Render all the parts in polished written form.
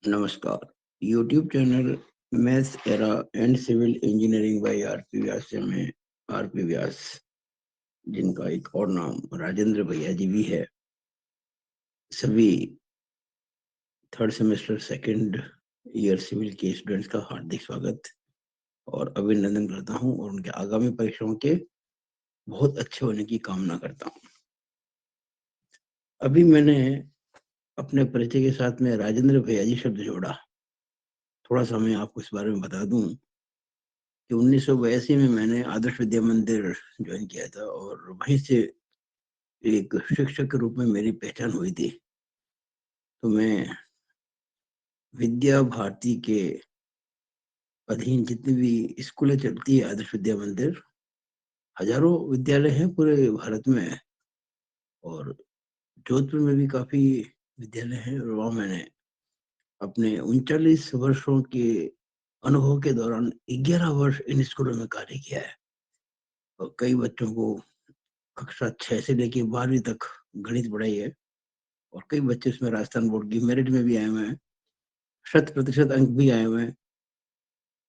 नमस्कार। YouTube channel Maths Era and civil engineering by RP Vyas से मैं आरपी व्यास, जिनका एक और नाम राजेंद्र भैया जी भी है, सभी third semester second year civil के स्टूडेंट्स का हार्दिक स्वागत और अभिनंदन करता हूं और उनके आगामी परीक्षाओं के बहुत अच्छे होने की कामना करता हूं। अभी मैंने अपने परिचय के साथ में राजेंद्र भैया जी शब्द जोड़ा। थोड़ा सा मैं आपको इस बारे में बता दूं कि 1982 में मैंने आदर्श विद्या मंदिर ज्वाइन किया था और वहीं से एक शिक्षक के रूप में मेरी पहचान हुई थी। तो मैं विद्या भारती के अधीन जितनी भी स्कूलें चलती है, आदर्श विद्या मंदिर, हजारों विद्यालय हैं पूरे भारत में और जोधपुर में भी काफी विद्यालय हैं और वहाँ मैंने अपने 39 वर्षों के अनुभव के दौरान 11 वर्ष इन स्कूलों में कार्य किया है और कई बच्चों को कक्षा 6 से लेके 12वीं तक गणित पढ़ाई है और कई बच्चे इसमें राजस्थान बोर्ड की मेरिट में भी आए हुए हैं, 100% अंक भी आए हुए हैं।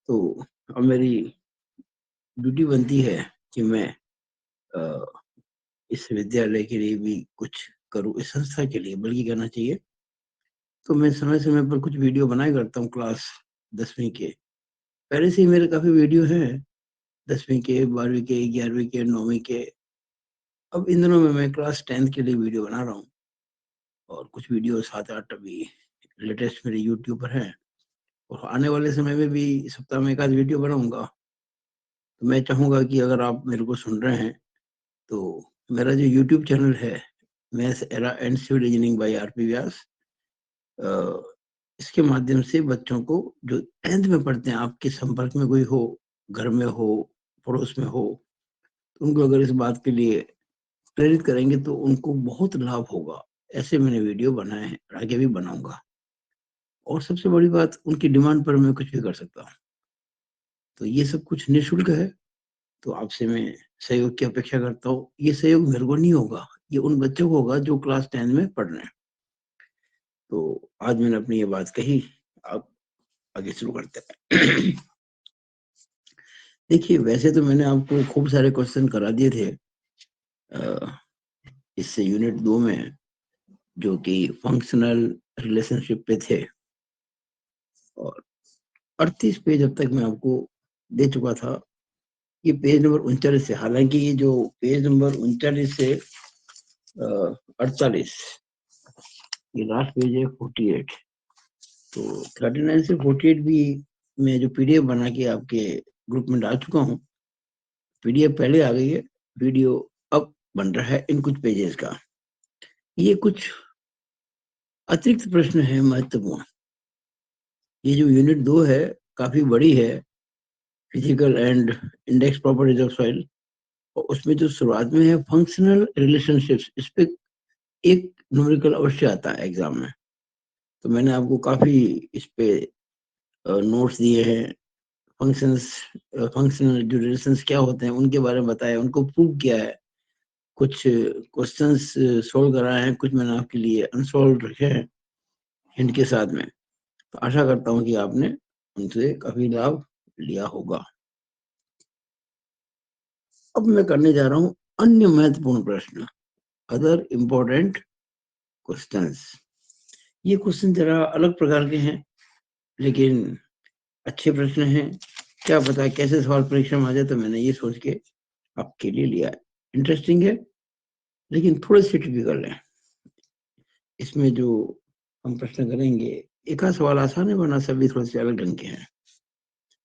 तो अब मेरी ड्यूटी बनती है कि मैं इस विद्यालय के लिए भी कुछ करूं, इस संस्था के लिए बल्कि कहना चाहिए। तो मैं समय समय पर कुछ वीडियो बनाया करता हूँ क्लास 10वीं के। पहले से ही मेरे काफी वीडियो हैं, 10वीं के, 12वीं के, 11वीं के, 9वीं के। अब इन दिनों में मैं क्लास 10th के लिए वीडियो बना रहा हूँ और कुछ वीडियो 7-8 अभी लेटेस्ट मेरे यूट्यूब पर हैं और आने वाले समय में भी सप्ताह में एक आध वीडियो बनाऊंगा। तो मैं चाहूंगा कि अगर आप मेरे को सुन रहे हैं तो मेरा जो यूट्यूब चैनल है Maths Era and civil engineering by RP Vyas, इसके माध्यम से बच्चों को जो 10th में पढ़ते हैं, आपके संपर्क में कोई हो, घर में हो, पड़ोस में हो, तो उनको अगर इस बात के लिए प्रेरित करेंगे तो उनको बहुत लाभ होगा। ऐसे मैंने वीडियो बनाए हैं और आगे भी बनाऊंगा और सबसे बड़ी बात, उनकी डिमांड पर मैं कुछ भी कर सकता हूँ। तो ये सब कुछ निःशुल्क है। तो आपसे मैं सहयोग की अपेक्षा करता हूँ। ये सहयोग मेरे को नहीं होगा, ये उन बच्चों को होगा जो क्लास 10 में पढ़ रहे हैं। तो आज मैंने अपनी ये बात कही, आप आगे शुरू करते हैं। देखिए, वैसे तो मैंने आपको खूब सारे क्वेश्चन करा दिए थे इससे यूनिट 2 में, जो कि फंक्शनल रिलेशनशिप पे थे और 38 पेज अब तक मैं आपको दे चुका था। ये पेज नंबर 39 से, हालांकि ये जो पेज नंबर 39 से 48, ये लास्ट पेज है 48। तो 39 से 48 भी मैं जो पीडीएफ बना के आपके ग्रुप में डाल चुका हूँ। पीडीएफ पहले आ गई है, वीडियो अब बन रहा है इन कुछ पेजेस का। ये कुछ अतिरिक्त प्रश्न है महत्वपूर्ण। ये जो यूनिट 2 है काफी बड़ी है, physical and index properties of soil, और उसमें जो शुरुआत में है फंक्शनल रिलेशनशिप्स, इस पे एक न्यूमेरिकल अवश्य आता है एग्जाम में। तो मैंने आपको काफी इस पे नोट्स दिए हैं। फंक्शंस, फंक्शनल जो रिलेशंस क्या होते हैं उनके बारे में बताया, उनको प्रूव किया है, कुछ क्वेश्चंस सोल्व कराए हैं, कुछ मैंने आपके लिए अनसोल्व रखे हैं हिंट के साथ में। तो आशा करता हूँ कि आपने उनसे काफी लाभ लिया होगा। अब मैं करने जा रहा हूँ अन्य महत्वपूर्ण प्रश्न, अदर इम्पोर्टेंट क्वेश्चंस। ये क्वेश्चन जरा अलग प्रकार के हैं लेकिन अच्छे प्रश्न हैं। क्या पता कैसे सवाल परीक्षा में आ जाए, तो मैंने ये सोच के आपके लिए लिया है। इंटरेस्टिंग है लेकिन थोड़े से टिपिकल है। इसमें जो हम प्रश्न करेंगे, एक आध सवाल आसान है वरना सभी थोड़े से अलग ढंग के हैं।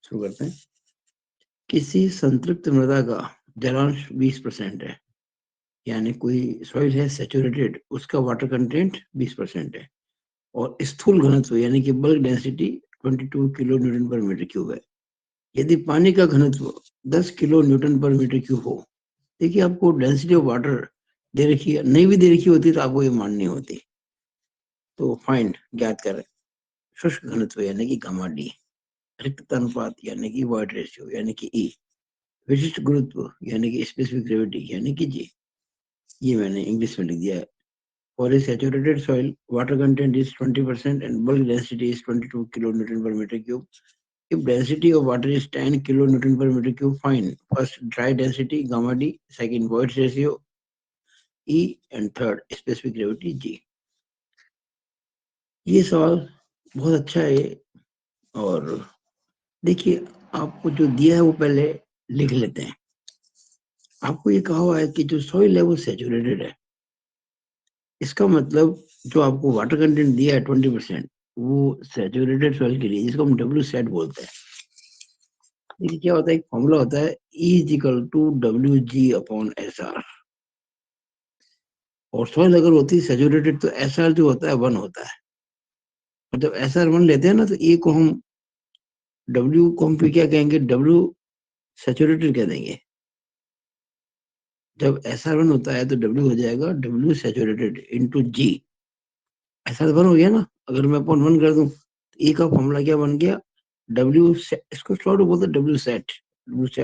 शुरू करते हैं। किसी संतृप्त मृदा का जलांश 20% है, यानी कोई सॉइल है सैचुरेटेड, उसका वाटर कंटेंट 20% है और स्थूल घनत्व यानी कि bulk density 22 kilo newton per metre cube है। यदि पानी का घनत्व 10 kilo newton per metre cube हो, देखिए आपको डेंसिटी ऑफ वाटर दे रखी है, नहीं भी दे रखी होती तो आपको ये माननी होती। तो फाइंड, ज्ञात करें शुष्क घनत्व यानी कि गामा डी, रिक्तता अनुपात यानी कि वॉइड रेशियो यानी कि ई, विशिष्ट गुरुत्व यानी कि स्पेसिफिक ग्रेविटी यानी कि जी। ये मैंने इंग्लिश में लिख दिया है। For a saturated soil, water content is 20% and bulk density is 22 kilonewton per meter cube. If density of water is 10 kilonewton per meter cube, find first dry density gamma d, second void ratio E and third specific gravity G. ये सवाल बहुत अच्छा है और देखिए आपको जो दिया है वो पहले लिख लेते हैं। आपको ये कहा हुआ है कि जो सॉइल है वो सैचुरेटेड है। इसका मतलब जो आपको वाटर कंटेंट दिया है 20%, वो सैचुरेटेड सॉइल के लिए, जिसको हम डब्ल्यू सेट बोलते हैं। देखिए क्या होता है, एक फॉर्मूला होता है E is equal to W G upon S r. और सॉइल अगर होती है सैचुरेटेड तो एस आर जो होता है 1 होता है। और जब एस आर 1 लेते हैं ना तो E को हम डब्ल्यू को हम फिर क्या कहेंगे, डब्ल्यू सैचुरेटेड कह देंगे। जब एस आर 1 होता है तो डब्ल्यू हो जाएगा डब्ल्यू सैचुरेटेड इंटू जी। एस आर 1 हो गया ना, अगर मैं अपॉन 1 कर दूं तो E का फॉर्मूला क्या बन गया, डब्ल्यू, इसको शॉर्ट बोलते हैं डब्ल्यू सेट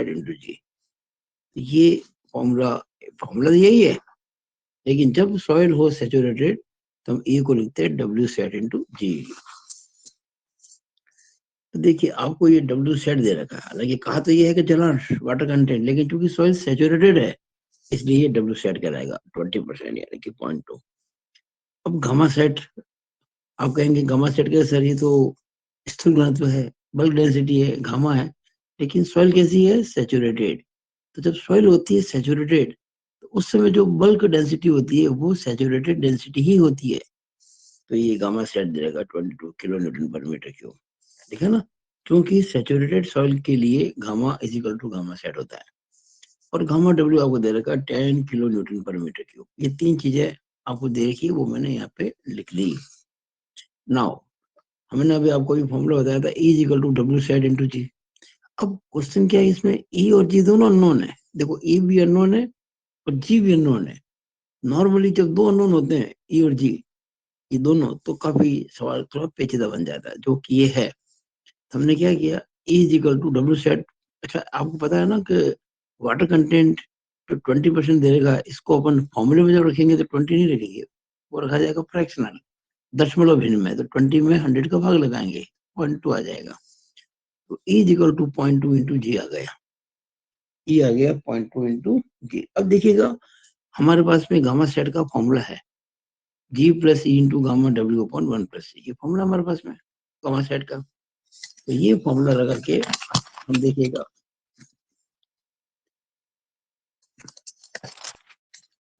इंटू जी। ये फॉर्मूला फॉर्मूला तो यही है, लेकिन जब सॉइल हो सैचुरेटेड तो हम E को लिखते हैं डब्ल्यू सेट इंटू जी। तो देखिए आपको ये डब्ल्यू सेट दे रखा है, हालांकि कहा तो ये है कि जलांश वाटर कंटेंट, लेकिन चूंकि सॉइल सैचुरेटेड है इसलिए ये डब्ल्यू सेट कहलाएगा 20% यानी कि 0.2। अब गामा सेट, आप कहेंगे गामा सेट के सर ये तो स्थूल घनत्व है, बल्क डेंसिटी है, गामा है, लेकिन सॉइल कैसी है, सैचुरेटेड। तो जब सॉइल होती है सैचुरेटेड तो उस समय जो बल्क डेंसिटी होती है वो सैचुरेटेड डेंसिटी ही होती है। तो ये गामा सेट देगा 22 kilo newton per metre cube, ठीक है ना, क्योंकि सैचुरेटेड सॉइल के लिए gamma is equal to gamma sat होता है। और गामा डब्ल्यू आपको दे रखा है 10 kilo newton per metre cube. ये तीन चीजें आपको दे रखी है, वो मैंने यहाँ पे लिख ली। नाउ हमने अभी आपको भी फॉर्मूला बताया था E is equal to W sat into G. अब क्वेश्चन क्या है, इसमें E और G दोनों अननोन है। देखो E भी अननोन है और G भी अननोन है। नॉर्मली जब दो अननोन होते हैं E और G, ये दोनों, तो काफी सवाल थोड़ा पेचीदा बन जाता है, जो कि ये है। हमने क्या किया, E is equal to W sat. अच्छा आपको पता है ना कि वाटर कंटेंट जो 20% देगा, इसको अपन फॉर्मूले में जब रखेंगे तो 20 नहीं रखेंगे, वो रखा जाएगा फ्रैक्शनल, दशमलव भिन्न में। तो 20 में 100 का भाग लगाएंगे, 0.2 आ जाएगा। तो E is equal to 0.2 into G आ गया। E आ गया 0.2 इंटू जी। अब देखिएगा हमारे पास में गामा सेट का फॉर्मूला है G plus E into gamma W upon 1 plus C. ये फॉर्मूला हमारे पास में गामा सेट का। तो ये फॉर्मूला लगा के हम देखिएगा,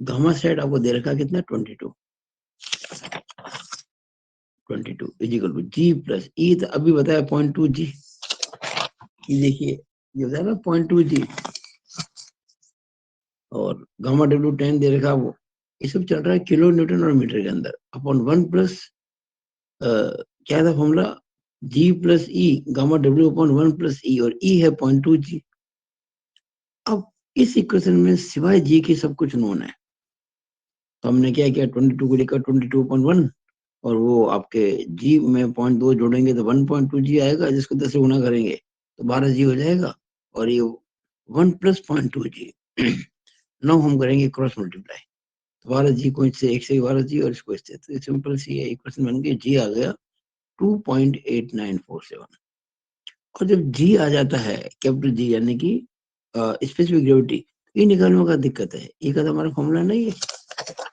गामा सेट आपको दे रखा कितना, 22 is equal to G plus E, तो अभी बताया 0.2 जी। ये देखिए ये बताया ना 0.2 जी, और गामा डब्ल्यू 10 दे रखा, वो ये सब चल रहा है किलो न्यूटन और मीटर के अंदर अपॉन 1 प्लस क्या था formula, G plus E gamma W upon 1 plus E, और ई है 0.2 जी। अब इस इक्वेशन में सिवाय जी के सब कुछ नोन है, तो हमने क्या किया, 22 को लेकर 22.1, और वो आपके जी में 0.2 जोड़ेंगे तो 1.2 जी आएगा, जिसको 10 से गुना करेंगे तो 12 जी हो जाएगा, और ये 1 प्लस 0.2 जी। नौ हम करेंगे क्रॉस मल्टीप्लाई, तो 12 जी को इससे, एक से 12 जी और इसको इससे, तो सिंपल सी है इक्वेशन बन गई, जी आ गया 2.8947। और जब जी आ जाता है कैपिटल जी यानी कि स्पेसिफिक ग्रेविटी, ये निकालने का दिक्कत है। ये का तो हमारा फॉर्मूला नहीं है।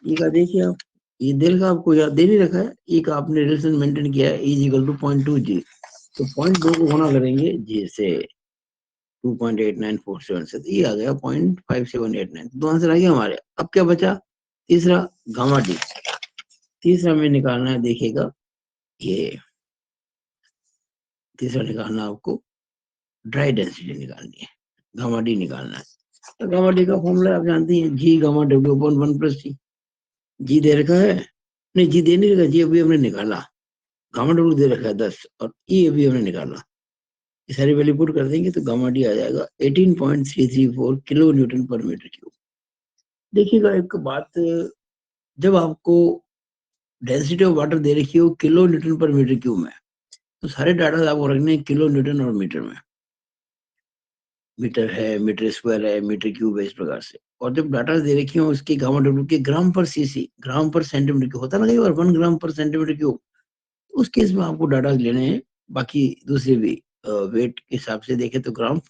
ये का देखिए आप, ये दिल का आपको याद दे नहीं रखा है, ये का आपने रिलेशन मेंटेन किया है, इज इक्वल टू 0.2 जी। तो 0.2 को गुणा करेंगे जी से 2.8947 से, तो ये आ गया 0.5789। दो आंसर आ गया हमारे। अब क्या बचा, तीसरा गामा डी। तीसरा में निकालना है, देखिएगा ये तीसरा निकालना आपको ड्राई डेंसिटी निकालनी है, गामा डी निकालना है। तो गामा डी का फॉर्मूला आप जानती हैं, G gamma W upon 1 plus C. G दे रखा है, नहीं जी दे नहीं रखा, जी अभी हमने निकाला। गामा डब्ल्यू दे रखा है 10 और ई अभी हमने निकाला। ये सारी वैल्यू पुट कर देंगे तो गामा डी आ जाएगा 18.334 kilo newton per metre cube. देखिएगा एक बात, जब आपको डेंसिटी ऑफ वाटर दे रखी हो kilo newton per metre cube में, तो सारे डाटा आपको रखने हैं किलो न्यूटन और मीटर में। मीटर है, मीटर स्क्वायर है, मीटर क्यूब है, इस प्रकार से। और जब डाटा दे रखी हो उसके गामा डब्ल्यू के ग्राम पर सीसी, ग्राम पर सेंटीमीटर क्यूब होता है ना कई बार, 1 ग्राम पर सेंटीमीटर क्यूब, उस केस में आपको डाटा लेने हैं। बाकी दूसरे भी वेट के हिसाब से देखें तो ग्राम,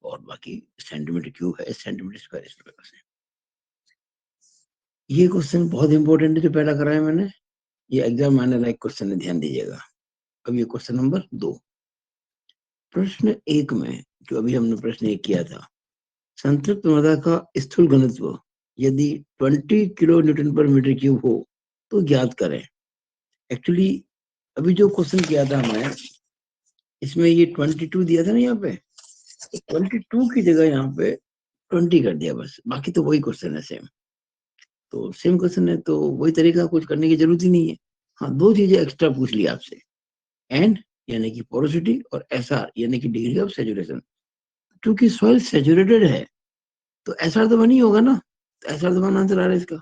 और बाकी सेंटीमीटर क्यूब है, सेंटीमीटर स्क्वायर, इस प्रकार से। ये क्वेश्चन बहुत इंपॉर्टेंट है जो पहला कराया मैंने, ये एग्जाम आने लायक क्वेश्चन है, ध्यान दीजिएगा। अब ये क्वेश्चन नंबर 2, प्रश्न 1 में जो अभी हमने प्रश्न 1 किया था, संतृप्त मृदा का स्थूल घनत्व यदि 20 kilo newton per metre cube हो तो ज्ञात करें। एक्चुअली अभी जो क्वेश्चन किया था हमने, इसमें ये 22 दिया था ना यहाँ पे, 22 की जगह यहाँ पे 20 कर दिया बस, बाकी तो वही क्वेश्चन है सेम। तो सेम क्वेश्चन है तो वही तरीका, कुछ करने की जरूरत ही नहीं है। हाँ, 2 चीजें एक्स्ट्रा पूछ ली आपसे, एंड यानी कि पोरोसिटी, और एसआर यानी कि डिग्री ऑफ सैचुरेशन। क्योंकि सॉइल सैचुरेटेड है तो एसआर तो बनी होगा ना, तो एसआर तो बना आंसर आ रहा है इसका।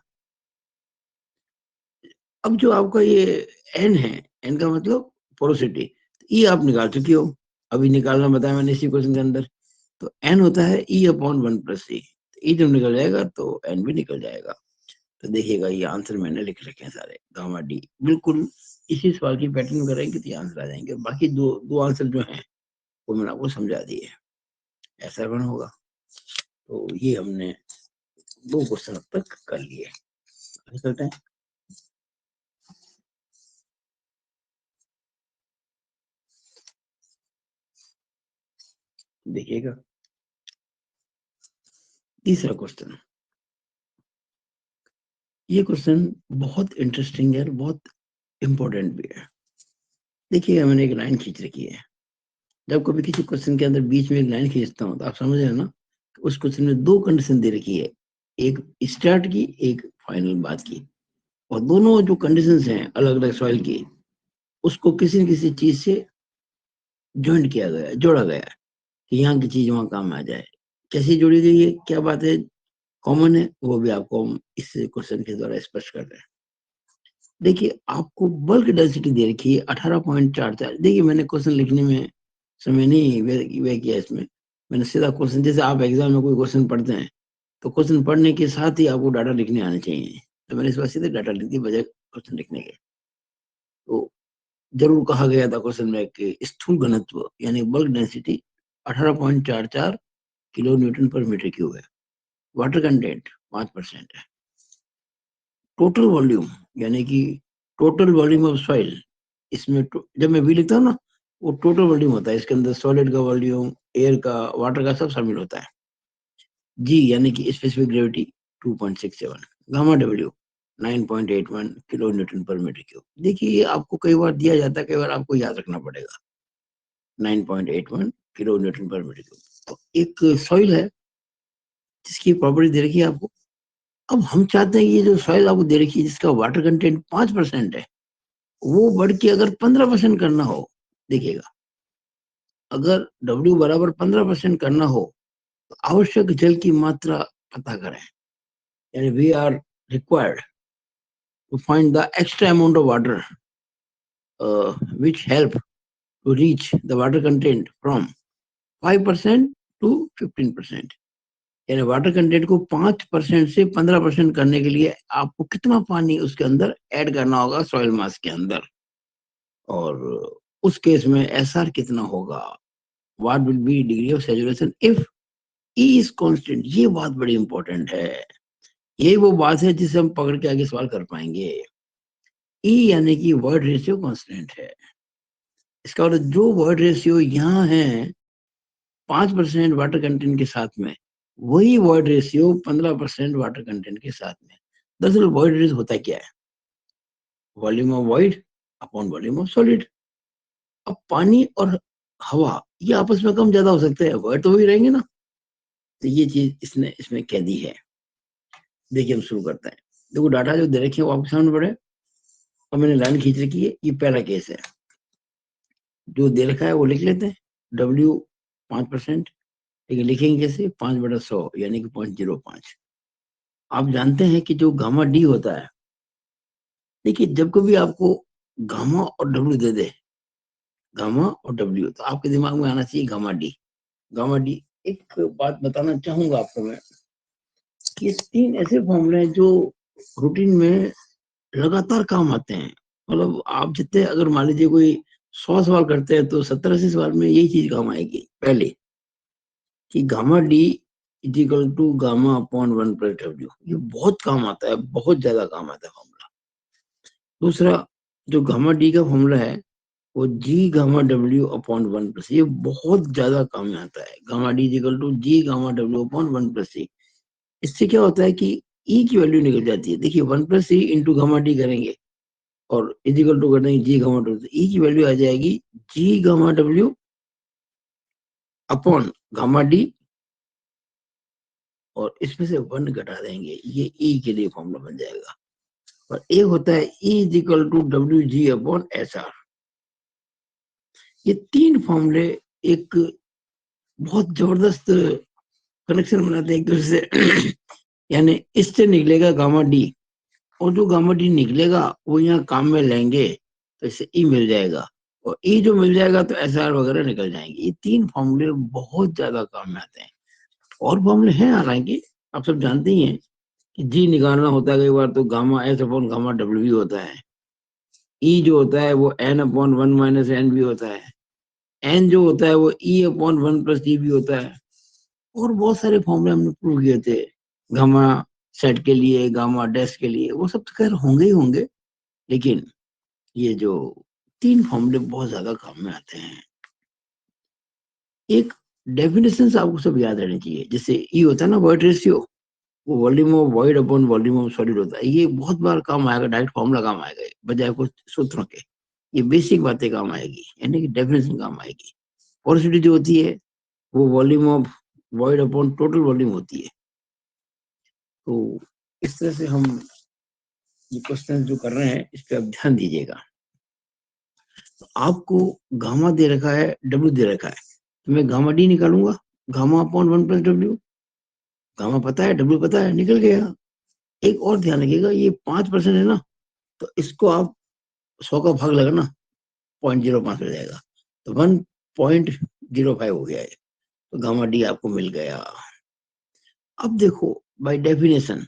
अब जो आपका ये एन है, एन का मतलब पोरोसिटी, ई आप निकाल चुकी हो, अभी निकालना बताया मैंने इसी क्वेश्चन के अंदर। तो एन होता है ई अपॉन 1 प्लस सी, ई जब निकल जाएगा तो एन भी निकल जाएगा। तो देखिएगा ये आंसर मैंने लिख रखे हैं सारे, गामा डी, बिल्कुल इसी सवाल की पैटर्न में करेंगे तो ये आंसर आ जाएंगे। बाकी दो दो आंसर जो हैं वो मैंने आपको समझा दिए, ऐसा बना होगा। तो ये हमने 2 क्वेश्चन अब तक कर लिए, आगे चलते हैं। देखिएगा तीसरा क्वेश्चन, ये क्वेश्चन बहुत इंटरेस्टिंग है और बहुत इंपॉर्टेंट भी है। देखिए मैंने एक लाइन खींच रखी है, जब कभी किसी क्वेश्चन के अंदर बीच में एक लाइन खींचता हूँ तो आप समझ रहे हैं ना, उस क्वेश्चन में 2 कंडीशन दे रखी है, एक स्टार्ट की, एक फाइनल बात की। और दोनों जो कंडीशंस हैं अलग अलग सॉइल की, उसको किसी न किसी चीज से ज्वाइंट किया गया है, जोड़ा गया है कि यहाँ की चीज वहां काम आ जाए। कैसे जोड़ी गई है, क्या बात है कॉमन है, वो भी आपको हम इस क्वेश्चन के द्वारा स्पष्ट कर रहे हैं। देखिए आपको बल्क डेंसिटी दे रखी है 18.44। देखिए मैंने क्वेश्चन लिखने में समय नहीं व्यय किया इसमें, मैंने सीधा क्वेश्चन, जैसे आप एग्जाम में कोई क्वेश्चन पढ़ते हैं तो क्वेश्चन पढ़ने के साथ ही आपको डाटा लिखने आने चाहिए, तो मैंने इस बार सीधे डाटा लिख दी बजाय क्वेश्चन लिखने के। तो जरूर कहा गया था क्वेश्चन में कि स्थूल घनत्व यानी bulk density 18.44 kilo newton per metre cube है, वाटर कंटेंट 5% है, टोटल वॉल्यूम यानी कि टोटल वॉल्यूम ऑफ सॉइल, इसमें जब मैं वी लिखता हूँ ना, वो टोटल वॉल्यूम होता है, इसके अंदर सॉलिड का वॉल्यूम, एयर का, वाटर का सब शामिल होता है। जी यानी कि स्पेसिफिक ग्रेविटी 2.67, गामा डब्ल्यू 9.81 kilo newton per metre cube. देखिए ये आपको कई बार दिया जाता है, कई बार आपको याद रखना पड़ेगा, 9.81 kilo newton per metre cube. तो एक सॉइल है जिसकी प्रॉपर्टी दे रखी है आपको। अब हम चाहते हैं कि ये जो सॉइल आपको दे रखी है जिसका वाटर कंटेंट 5% है, वो बढ़ के अगर 15% करना हो, देखिएगा अगर W बराबर 15% करना हो तो आवश्यक जल की मात्रा पता करें, यानी we are required to find the extra amount of water which help to reach the water content from 5% to 15%। यानी वाटर कंटेंट को 5% से 15% करने के लिए आपको कितना पानी उसके अंदर ऐड करना होगा सॉइल मास के अंदर, और उस केस में एसआर कितना होगा, what will be degree of saturation if E is constant. ये बात बड़ी इंपॉर्टेंट है, यही वो बात है जिसे हम पकड़ के आगे सवाल कर पाएंगे। ई यानी कि वर्ड रेशियो कांस्टेंट है, इसका मतलब जो वर्ड रेशियो यहाँ है 5% वाटर कंटेंट के साथ में, वही वर्ड रेशियो 15% वाटर कंटेंट के साथ में। दरअसल वर्ड रेशियो होता क्या है, volume of void upon volume of solid. अब पानी और हवा ये आपस में कम ज्यादा हो सकते हैं, वर्ड तो वही रहेंगे ना। तो ये चीज इसने इसमें कह दी है। देखिए हम शुरू करते हैं। देखो डाटा जो दे रखे हैं वो आपके सामने पड़े, और मैंने लाइन खींच रखी है, ये पहला केस है। जो दे रखा है वो लिख लेते हैं, W 5%, लेकिन लिखेंगे कैसे, 5/100 यानी कि 0.05। आप जानते हैं कि जो गामा डी होता है, देखिए जब कभी आपको गामा और डब्ल्यू दे दे, गामा और डब्ल्यू, तो आपके दिमाग में आना चाहिए गामा डी। गामा डी एक बात बताना चाहूंगा आपको मैं कि 3 ऐसे फॉर्मूले हैं जो रूटीन में लगातार काम आते हैं। मतलब आप जितने अगर मान लीजिए कोई 100 सवाल करते हैं तो 70-80 सवाल में यही चीज काम आएगी। पहले कि gamma d is equal to gamma upon 1+w, ये बहुत काम आता है, बहुत ज्यादा काम आता है फॉर्मूला। दूसरा जो गामा डी का फॉर्मूला है वो जी गामा डब्ल्यू अपॉन 1+, ये बहुत ज्यादा काम में आता है। Gamma d is equal to G gamma W upon 1+c। इससे क्या होता है कि ई की वैल्यू निकल जाती है। देखिए 1+c इंटू गामा डी करेंगे और इज इक्वल टू कर देंगे जी गामा डब्ल्यू, ई की वैल्यू आ जाएगी जी gamma W upon gamma D, और इसमें से 1 घटा देंगे, ये ई के लिए फॉर्मूला बन जाएगा। और एक होता है e is equal to W G upon S r. ये 3 फॉर्मूले एक बहुत जबरदस्त कनेक्शन बनाते हैं एक दूसरे से। यानी इससे निकलेगा गामा डी, और जो गामा डी निकलेगा वो यहाँ काम में लेंगे तो इससे ई मिल जाएगा, और ई जो मिल जाएगा तो एस आर वगैरह निकल जाएंगे। ये 3 फॉर्मूले बहुत ज्यादा काम में आते हैं। और फॉर्मूले हैं हालांकि, आप सब जानते ही हैं कि जी निकालना होता है कई बार तो gamma S upon gamma W भी होता है। ई जो होता है वो एन अपॉन 1-n भी होता है। एन जो होता है वो ई अपॉन 1+d भी होता है। और बहुत सारे फॉर्मूले हमने प्रूव किए थे गामा सेट के लिए, गामा डैश के लिए, वो सब तो खैर होंगे ही होंगे, लेकिन ये जो 3 फॉर्मूले बहुत ज्यादा काम में आते हैं। एक डेफिनेशन आपको सब याद रहनी चाहिए। जैसे ई होता है ना वॉइड रेशियो, वो volume of void upon volume of solid होता है। ये बहुत बार काम आएगा, डायरेक्ट फॉर्मूला काम आएगा बजाय कुछ सूत्रों के। ये बेसिक बातें काम आएगी, यानी कि डेफिनेशन काम आएगी। पोरोसिटी जो होती है वो volume of void upon total volume होती है। तो इस तरह से हम ये क्वेश्चन जो कर रहे हैं इस पे आप ध्यान दीजिएगा। तो आपको गामा दे रखा है, डब्ल्यू दे रखा है, तो मैं गामा डी निकालूंगा, गामा अपॉन 1+w। गामा पता है, डब्ल्यू पता है, निकल गया। एक और ध्यान रखिएगा, ये 5% है ना, तो इसको आप 100 का भाग लगाना, 0.05 हो जाएगा, तो 1.05 हो गया है। तो गामा डी आपको मिल गया। अब देखो बाय डेफिनेशन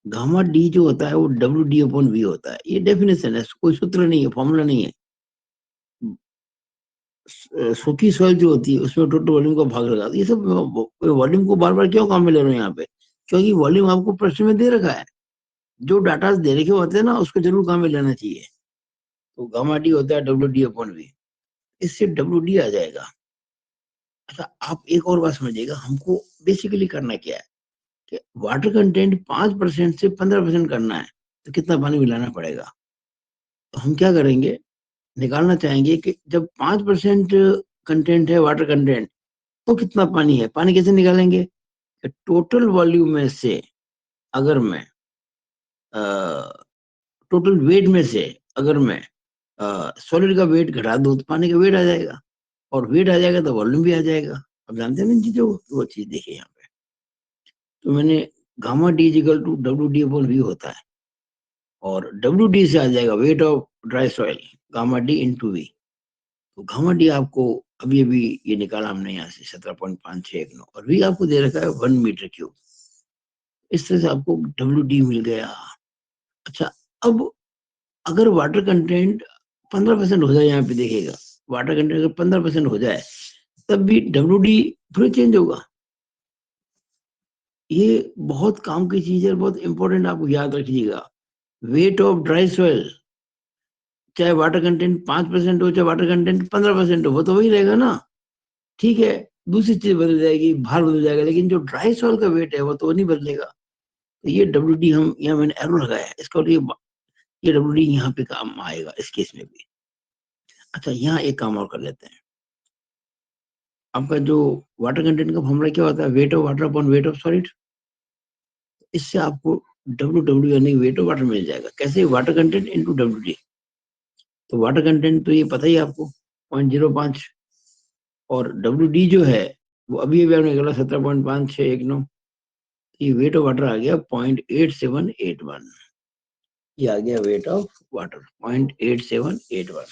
गामा डी जो होता है वो डब्ल्यू डी अपॉन वी होता है। ये डेफिनेशन है, कोई सूत्र नहीं है, फॉर्मूला नहीं है। सूखी सॉइल जो होती है उसमें टोटल वॉल्यूम का भाग लगा, ये सब वॉल्यूम को बार बार क्यों काम में ले रहे हैं यहाँ पे, क्योंकि वॉल्यूम आपको प्रश्न में दे रखा है। जो डाटा दे रखे होते हैं ना उसको जरूर काम में लेना चाहिए। तो गामा डी होता है डब्ल्यू डी अपॉन वी, इससे डब्ल्यू डी आ जाएगा। अच्छा आप एक और बात समझिएगा, हमको बेसिकली करना क्या है कि वाटर कंटेंट 5% से 15% करना है, तो कितना पानी मिलाना पड़ेगा। तो हम क्या करेंगे, निकालना चाहेंगे कि जब 5% कंटेंट है वाटर कंटेंट, तो कितना पानी है। पानी कैसे निकालेंगे, टोटल वॉल्यूम में से अगर मैं टोटल वेट में से अगर मैं सॉलिड का वेट घटा दूं तो पानी का वेट आ जाएगा, और वेट आ जाएगा तो वॉल्यूम भी आ जाएगा। अब जानते हैं ना इन चीजों को, तो वो चीज देखिए यहाँ पे। तो मैंने gamma d equal to W D upon V होता है, और डब्ल्यू डी से आ जाएगा weight of dry soil, gamma d into V. तो गामा डी आपको अभी अभी ये निकाला हमने यहाँ से 17.5619, और वी आपको दे रखा है 1 मीटर क्यूब। इस तरह से आपको डब्ल्यू डी मिल गया। अच्छा अब अगर वाटर कंटेंट 15% हो जाए, यहाँ पे देखिएगा वाटर कंटेंट अगर 15% हो जाए तब भी डब्ल्यू डी थोड़ी चेंज होगा। ये बहुत काम की चीज है, बहुत इंपॉर्टेंट, आपको याद रखिएगा। वेट ऑफ ड्राई सॉइल, चाहे वाटर कंटेंट 5% हो चाहे वाटर कंटेंट 15% हो, वो तो वही रहेगा ना। ठीक है, दूसरी चीज बदल जाएगी, भार बदल जाएगा, लेकिन जो ड्राई सॉइल का वेट है वो तो नहीं बदलेगा। तो ये डब्ल्यू डी हम यहाँ मैंने एरो लगाया है इसका, और ये डब्ल्यू डी यहाँ पे काम आएगा इस केस में भी। अच्छा यहाँ एक काम और कर लेते हैं। आपका जो वाटर कंटेंट का फॉर्मूला क्या होता है, wait of water upon weight of solid. इससे आपको डब्ल्यू डब्ल्यू यानी वेट ऑफ वाटर मिल जाएगा। कैसे, water content into W D. तो वाटर कंटेंट तो ये पता ही आपको 0.05, और डब्ल्यू डी जो है वो अभी अभी आपने निकाला 17.5619। ये वेट ऑफ वाटर आ गया 0.8781। ये आ गया वेट ऑफ वाटर 0.8781।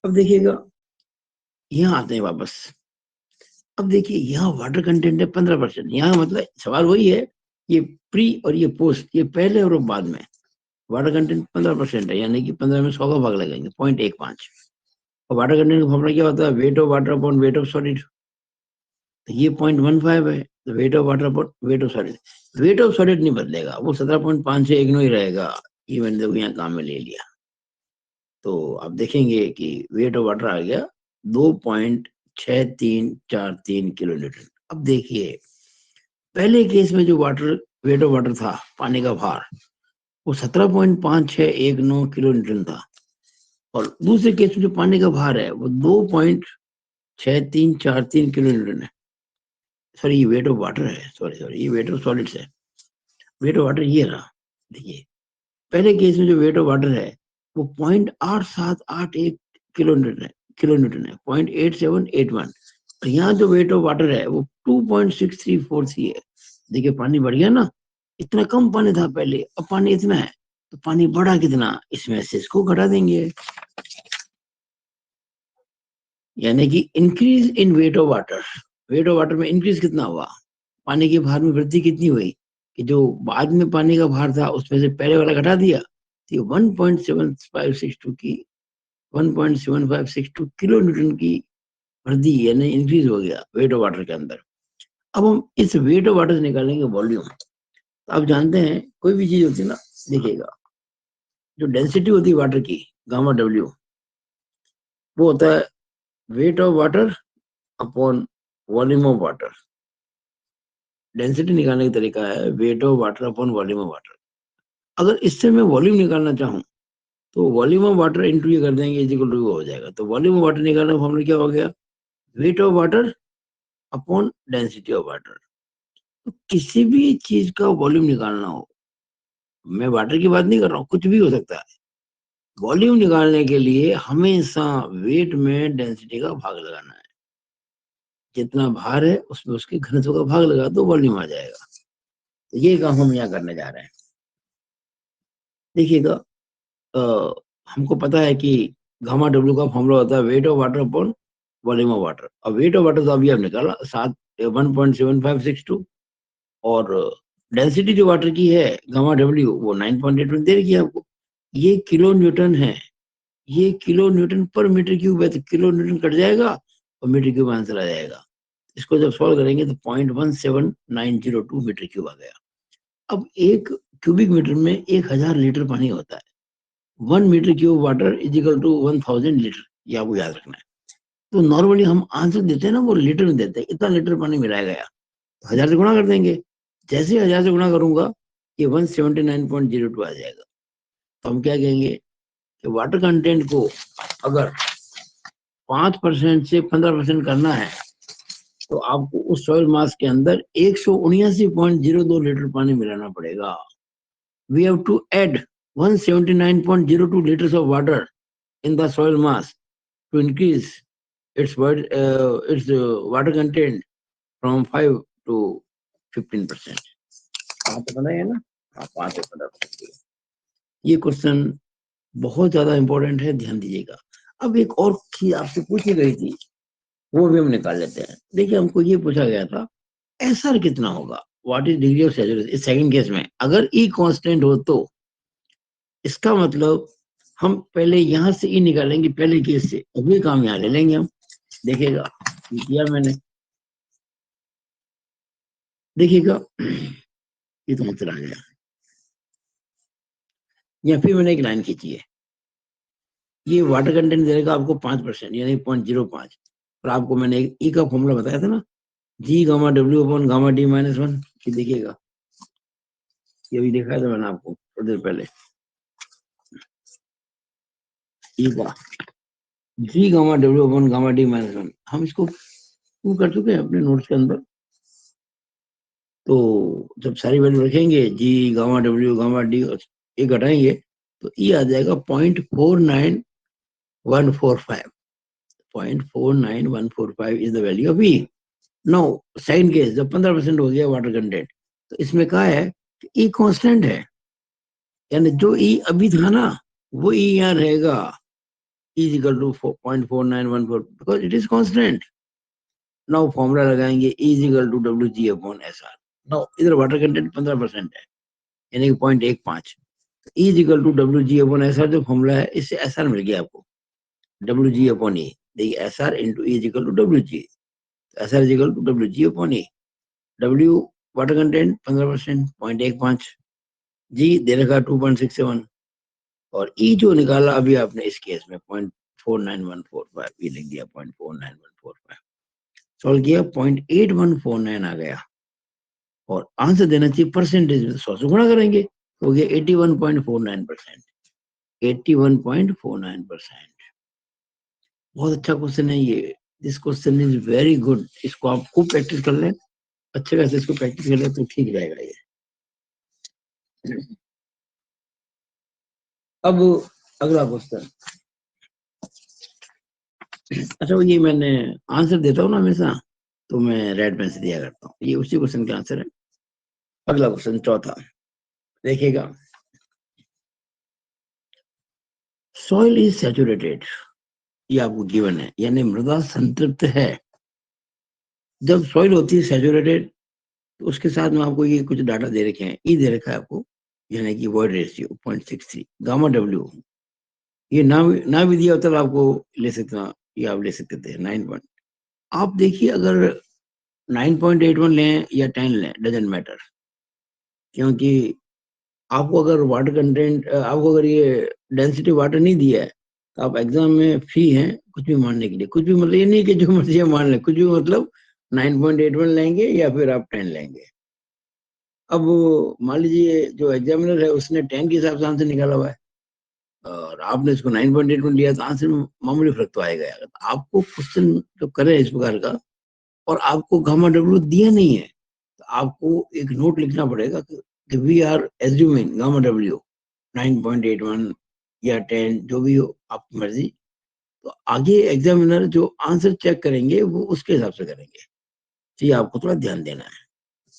अब देखिएगा यहाँ आते हैं वापस। अब देखिए यहाँ वाटर कंटेंट है 15%। यहाँ मतलब सवाल वही है, ये प्री और ये पोस्ट, ये पहले और बाद में। वाटर कंटेंट 15% है, यानी कि 15 में 100 का भाग लगेंगे, 0.15। और वाटर कंटेंट का फॉर्मूला क्या होता है? Wait of water upon weight of solid. तो ये 0.15 है, तो wait of water upon weight of solid. Weight of solid नहीं बदलेगा, वो 17.5 से इग्नो ही रहेगा। ये मैंने देखो यहाँ काम में ले लिया। तो आप देखेंगे कि वेट ऑफ वाटर आ गया 2.6343 किलो न्यूटन। अब देखिए पहले केस में जो वाटर वेट ऑफ वाटर था, पानी का भार, वो 17.5619 किलो न्यूटन था। और दूसरे केस में जो पानी का भार है वो 2.6343 किलो न्यूटन है। सॉरी ये वेट ऑफ वाटर है, सॉरी ये वेट ऑफ सॉलिड्स है। वेट ऑफ वाटर ये रहा। देखिए पहले केस में जो वेट ऑफ वाटर है वो 0.8781 किलो न्यूटन है 0.8781। और यहाँ जो वेट ऑफ वाटर है वो 2.6343 है। देखिए पानी बढ़ गया ना, इतना कम पानी था पहले, अब पानी इतना है, तो पानी बढ़ा कितना, इसमें से इसको घटा देंगे। यानी कि increase in wait of water, wait of water में इंक्रीज कितना हुआ, पानी के भार में वृद्धि कितनी हुई, कि जो बाद में पानी का भार था उसमें से पहले वाला घटा दिया, तो 1.7562 की 1.7562 किलो न्यूटन की वृद्धि यानी इंक्रीज हो गया वेट ऑफ वाटर के अंदर। अब हम इस वेट ऑफ वाटर से निकालेंगे वॉल्यूम। तो आप जानते हैं कोई भी चीज होती है ना, देखिएगा जो डेंसिटी होती है वाटर की, गामा डब्ल्यू, वो होता है wait of water upon volume of water. Density निकालने का तरीका है wait of water upon volume of water. अगर इससे मैं वॉल्यूम निकालना चाहूँ तो वॉल्यूम ऑफ वाटर इंटू ये कर देंगे, इज इक्वल टू हो जाएगा। तो वॉल्यूम ऑफ वाटर निकालने का फॉर्मूला क्या हो गया? Weight of water upon density of water. तो किसी भी चीज का वॉल्यूम निकालना हो, मैं वाटर की बात नहीं कर रहा हूँ, कुछ भी हो सकता है, वॉल्यूम निकालने के लिए हमेशा वेट में डेंसिटी का भाग लगाना है। जितना भार है उसमें उसके घनत्व का भाग लगा तो वॉल्यूम आ जाएगा। तो ये काम हम यहाँ करने जा रहे हैं। देखिएगा हमको पता है कि गामा डब्ल्यू का फॉर्मूला होता है wait of water upon volume of water. अब वेट ऑफ वाटर तो अभी हमने निकाला 1.7562, और डेंसिटी जो वाटर की है गामा डब्ल्यू वो 9.81 दे रही है आपको। ये किलो न्यूटन है, ये kilo newton per metre cube है, तो किलो न्यूटन कट जाएगा और मीटर क्यूब आंसर आ जाएगा। इसको जब सॉल्व करेंगे तो 0.17902 मीटर क्यूब आ गया। अब एक क्यूबिक मीटर में 1000 लीटर पानी होता है। 1 metre cube water is equal to 1000 litre, ये आपको याद रखना है। तो नॉर्मली हम आंसर देते हैं ना वो लीटर में देते हैं, इतना लीटर पानी मिलाया गया, तो 1000 से गुणा कर देंगे। जैसे 1000 से गुणा करूंगा ये 179.02 आ जाएगा। तो हम क्या कहेंगे कि वाटर कंटेंट को अगर 5% से 15% करना है तो आपको उस सॉइल मास के अंदर 179.02 लीटर पानी मिलाना पड़ेगा। We have to add 179.02 liters of water in the soil mass to increase its water content from 5 to 15%. आपको पता है ना? हाँ 5 से 15%। ये क्वेश्चन बहुत ज्यादा इंपॉर्टेंट है, ध्यान दीजिएगा। अब एक और चीज आपसे पूछी गई थी, वो भी हम निकाल लेते हैं। देखिए हमको ये पूछा गया था एसआर कितना होगा, what is degree of saturation इस सेकंड केस में। अगर ई कांस्टेंट हो तो इसका मतलब हम पहले यहां से ई निकालेंगे पहले केस से, अभी काम यहाँ ले लेंगे हम। देखिएगा किया मैंने, देखिएगा ये तो आंसर आ गया। या फिर मैंने एक लाइन खींची है, ये वाटर कंटेंट देगा आपको 5% यानी 0.05। और आपको मैंने ई का फॉर्मूला बताया था ना, जी gamma W upon gamma D -1। देखिएगा ये भी दिखाया था मैंने आपको थोड़ी देर पहले। ई का जी gamma W upon gamma D -1 हम इसको प्रूव कर चुके हैं अपने नोट्स के अंदर। तो जब सारी वैल्यू रखेंगे जी गामा डब्ल्यू गामा डी ये घटाएंगे तो ये आ जाएगा 0.49145। 0.49145 is the value of e. No second case जब 15% हो गया वाटर कंटेंट, तो इसमें कहा है कि ई कांस्टेंट है, यानी जो ई अभी था ना वो ई यहाँ रहेगा। E is equal to 0.4914 because it is constant. Now formula लगाएंगे E is equal to WG upon SR. Now इधर वाटर कंटेंट 15% है यानी कि 0.15. E is equal to WG upon SR जो फॉर्मूला है इससे SR मिल गया आपको WG upon E. देखिए SR into E is equal to WG. SR is equal to WG upon E. W water content 15% 0.15. G दे रखा 2.67 और E जो निकाला अभी आपने इस केस में 0.49145 ये लिख दिया 0.49145. सॉल्व किया 0.8149 आ गया और आंसर देना चाहिए परसेंटेज में 100 से गुणा करेंगे तो हो गया 81.49%. 81.49%. बहुत अच्छा क्वेश्चन है ये. This question is very good. इसको आप खूब प्रैक्टिस कर लें, अच्छे खासे इसको प्रैक्टिस कर लें तो ठीक रहेगा ये. अब अगला क्वेश्चन. अच्छा ये मैंने आंसर देता हूँ ना हमेशा तो मैं रेड पेन से दिया करता हूँ. ये उसी क्वेश्चन का आंसर है. अगला क्वेश्चन चौथा देखिएगा. Soil is saturated. ये आपको गिवन है यानी मृदा संतृप्त है. जब सॉइल होती है सैचुरेटेड तो उसके साथ में आपको ये कुछ डाटा दे रखे हैं. ई दे रखा है आपको यानी कि वॉइड रेशियो 0.63 गामा डब्ल्यू. ये ना भी दिया होता तो आपको ले सकता, ये आप ले सकते थे 9. आप देखिए अगर 9.81 लें या 10 लें डजेंट मैटर, क्योंकि आपको अगर वाटर कंटेंट आपको अगर ये डेंसिटी वाटर नहीं दिया है तो आप एग्जाम में फ्री हैं कुछ भी मानने के लिए. कुछ भी मतलब ये नहीं कि जो मर्जी मान लें, कुछ भी मतलब 9.81 लेंगे या फिर आप 10 लेंगे. अब मान लीजिए जो एग्जामिनर है उसने 10 के हिसाब से आंसर निकाला हुआ है और आपने इसको 9.81 लिया तो आंसर में मामूली फर्क तो आएगा. आपको क्वेश्चन जो करे इस प्रकार का और आपको गामा डब्ल्यू दिया नहीं है तो आपको एक नोट लिखना पड़ेगा कि वी आर एज्यूमिंग गामा डब्ल्यू 9.81 या 10 जो भी हो आपकी मर्जी. तो आगे एग्जामिनर जो आंसर चेक करेंगे वो उसके हिसाब से करेंगे. तो ये आपको थोड़ा ध्यान देना है.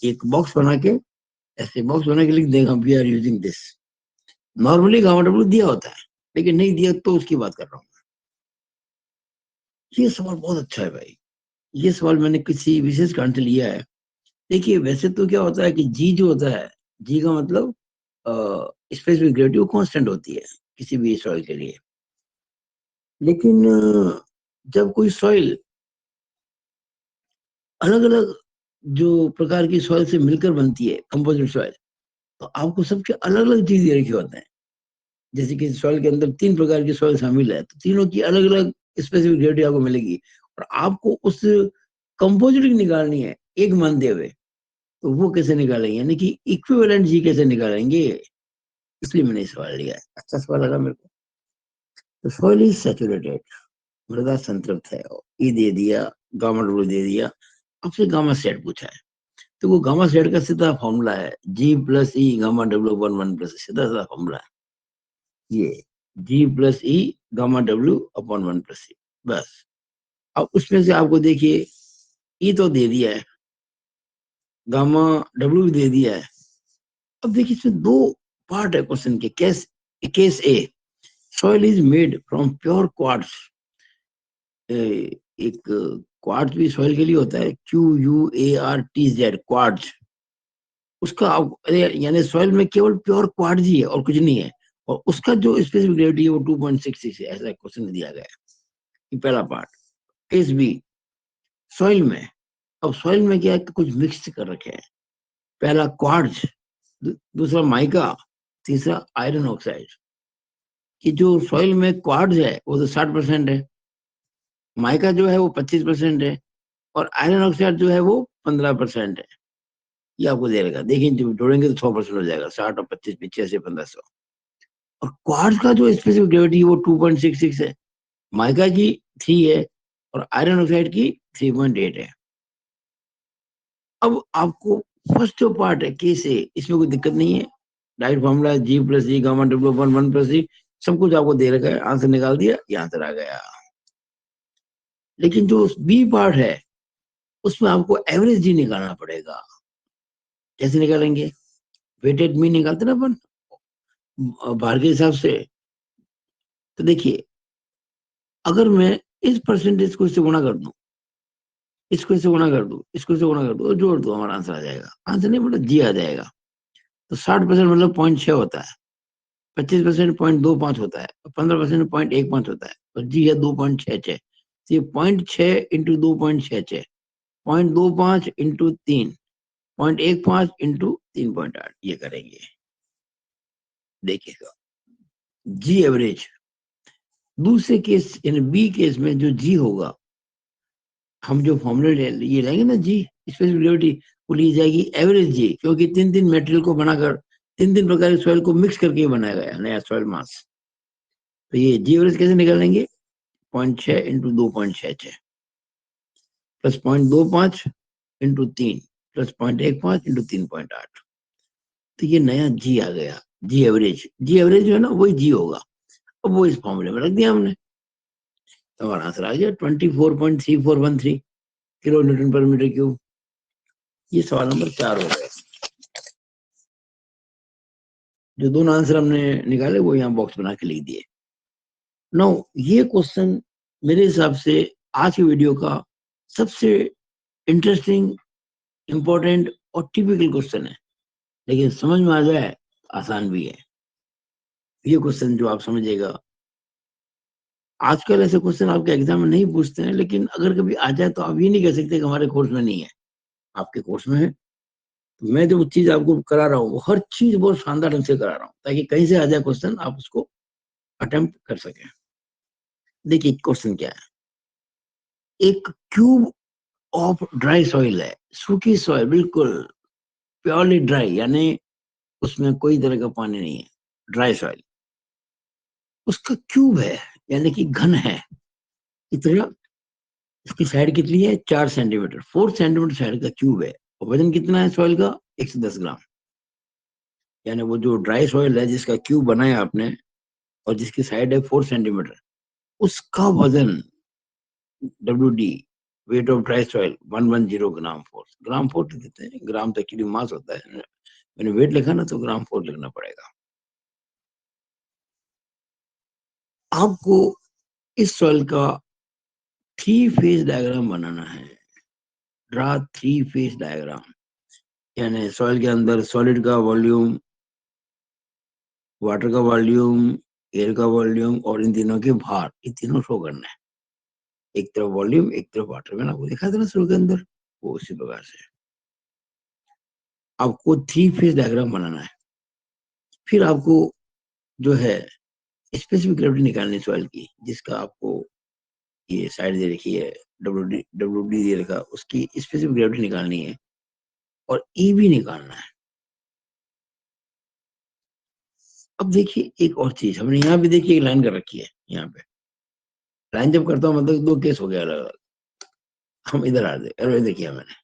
एक बॉक्स बना के ऐसे बॉक्स बना के लिख देगा we are using this. Normally gamma डब्ल्यू दिया होता है लेकिन नहीं दिया तो उसकी बात कर रहा हूँ. ये सवाल बहुत अच्छा है भाई. ये सवाल मैंने किसी विशेष कारण से लिया है. देखिए वैसे तो क्या होता है कि जी जो होता है, जी का मतलब स्पेसिफिक ग्रेविटी कांस्टेंट होती है किसी भी सॉइल के लिए. लेकिन जब कोई सॉइल अलग अलग जो प्रकार की सॉइल से मिलकर बनती है कंपोजिट सॉइल, तो आपको सबके अलग अलग चीज दे रखे होते हैं. जैसे कि सॉइल के अंदर 3 प्रकार की सॉइल शामिल है तो तीनों की अलग अलग स्पेसिफिक ग्रेविटी आपको मिलेगी और आपको उस कंपोजिट की निकालनी है एक मानते हुए. तो वो कैसे निकालेंगे यानी कि इक्विवेलेंट जी कैसे निकालेंगे, इसलिए मैंने सवाल लिया है. अच्छा सवाल लगा मेरे को. तो सॉइल इज सैचुरेटेड. मृदा संतृप्त है. ई दे दिया, गामा डब्ल्यू दे दिया. आपसे गामा सेट पूछा है तो वो गामा सेट का सीधा फॉर्मूला है G plus E gamma W 1 plus. सीधा सीधा फॉर्मूला है ये G plus E gamma W upon 1 plus E. बस. अब उसमें से आपको देखिए ई तो दे दिया है, गामा डब्ल्यू भी दे दिया है. अब देखिए इसमें 2 पार्ट है क्वेश्चन के. Case A soil is made from pure quartz. एक क्वार्ट्ज भी सॉइल के लिए होता है QUARTZ क्वार्ट्ज. उसका यानी सॉइल में केवल प्योर क्वार्ट्ज ही है और कुछ नहीं है और उसका जो स्पेसिफिक ग्रेविटी है वो 2.66 है. ऐसा क्वेश्चन दिया गया है. ये पहला पार्ट. केस बी सॉइल में. अब सॉइल में क्या है कि कुछ मिक्स कर रखे हैं. पहला क्वार्ट्ज, दूसरा माइका, तीसरा आयरन ऑक्साइड. कि जो सॉइल में क्वार्ट्ज है वो तो 60% है, माइका जो है वो 25% है और आयरन ऑक्साइड जो है वो 15% है. ये आपको दे रहेगा. देखिए जब जोड़ेंगे तो 100% हो जाएगा. 60 और 25 पीछे से 1500. और क्वार्ट्ज का जो स्पेसिफिक ग्रेविटी है वो 2.66 है, माइका की 3 है और आयरन ऑक्साइड की 3.8 है. अब आपको फर्स्ट जो पार्ट है के से इसमें कोई दिक्कत नहीं है. Direct formula G plus G gamma W 1 plus G सब कुछ आपको दे रखा है. आंसर निकाल दिया, ये आंसर आ गया. लेकिन जो बी पार्ट है उसमें आपको एवरेज जी निकालना पड़ेगा. कैसे निकालेंगे? वेटेड मीन निकालते ना अपन भार के हिसाब से. तो देखिए अगर मैं इस परसेंटेज को इससे गुणा कर दूं, इसको इससे गुणा कर दूं, इसको इससे गुणा कर दूं और जोड़ दूं, हमारा आंसर आ जाएगा। आंसर नहीं मतलब जी आ जाएगा। तो 60% मतलब 0.6 होता है, 25% 0.25 होता है, 15% 0.15 होता है, और जी है 2.66। तो ये 0.6 इंटू 2.66, 0.25 इंटू 3, 0.15 इंटू 3.8, ये करेंगे। देखिएगा जी एवरेज। दूसरे केस यानी बी केस में जो जी होगा, हम जो फॉर्मूला ये लेंगे ना जी स्पेसिफिक वो ली जाएगी एवरेज जी, क्योंकि तीन तीन मेटेरियल को बनाकर तीन तीन प्रकार के सॉइल को मिक्स करके बनाया गया नया सॉइल मास। तो ये जी एवरेज कैसे निकालेंगे? 0.6 into 2.66 plus 0.25 into 3 plus 0.15 into 3.8। तो ये नया जी आ गया, जी एवरेज। जी एवरेज जो है ना वही जी होगा। अब वो इस फॉर्मूले में रख दिया हमने, तो हमारा आंसर आ गया 24.3413 kilo newton per metre cube. ये सवाल नंबर 4 हो गया। जो दोनों आंसर हमने निकाले वो यहाँ बॉक्स बना के लिख दिए। नो, ये क्वेश्चन मेरे हिसाब से आज की वीडियो का सबसे इंटरेस्टिंग, इंपॉर्टेंट और टिपिकल क्वेश्चन है, लेकिन समझ में आ जाए आसान भी है। ये क्वेश्चन जो आप समझिएगा, आजकल ऐसे क्वेश्चन आपके एग्जाम में नहीं पूछते हैं, लेकिन अगर कभी आ जाए तो आप ये नहीं कह सकते कि हमारे कोर्स में नहीं है। आपके कोर्स में है। तो मैं जो चीज आपको करा रहा हूँ वो हर चीज बहुत शानदार ढंग से करा रहा हूँ, ताकि कहीं से आ जाए क्वेश्चन आप उसको अटेम्प्ट कर सकें। देखिए क्वेश्चन क्या है। एक क्यूब ऑफ ड्राई सॉइल है, सूखी सॉइल, बिल्कुल प्योरली ड्राई, यानी उसमें कोई तरह का पानी नहीं है, ड्राई सॉइल। उसका क्यूब है, यानी कि घन है। इतना, इसकी साइड कितनी है? 4 सेंटीमीटर, 4 सेंटीमीटर साइड का क्यूब है। और वजन कितना है सॉइल का? 110 ग्राम। यानी वो जो ड्राई सॉइल है जिसका क्यूब बनाया आपने और जिसकी साइड है 4 सेंटीमीटर, उसका वजन W D, wait of dry soil 110 gram force. Gram force देते हैं, ग्राम तो एक्चुअली मास होता है। मैंने वेट लिखा ना तो ग्राम फोर्स लिखना पड़ेगा। आपको इस सॉइल का 3 फेज डायग्राम बनाना है। ड्रा 3 फेज डायग्राम, यानी सॉइल के अंदर सॉलिड का वॉल्यूम, वाटर का वॉल्यूम, एयर का वॉल्यूम और इन तीनों के भार, ये तीनों शो करना है। एक तरफ वॉल्यूम, एक तरफ वाटर। मैंने आपको देखा था ना सॉइल के अंदर, वो उसी प्रकार से आपको 3 फेज डायग्राम बनाना है। फिर आपको जो है स्पेसिफिक ग्रेविटी निकालनी सॉइल की, जिसका आपको ये साइड दे रखी है, डब्ल्यू डी दे रखा, उसकी स्पेसिफिक ग्रेविटी निकालनी है और ई भी निकालना है। अब देखिए एक और चीज हमने यहाँ भी देखिए एक लाइन कर रखी है। यहाँ पे लाइन जब करता हूँ मतलब 2 केस हो गया अलग अलग। हम इधर आ गए, अरे देखिए मैंने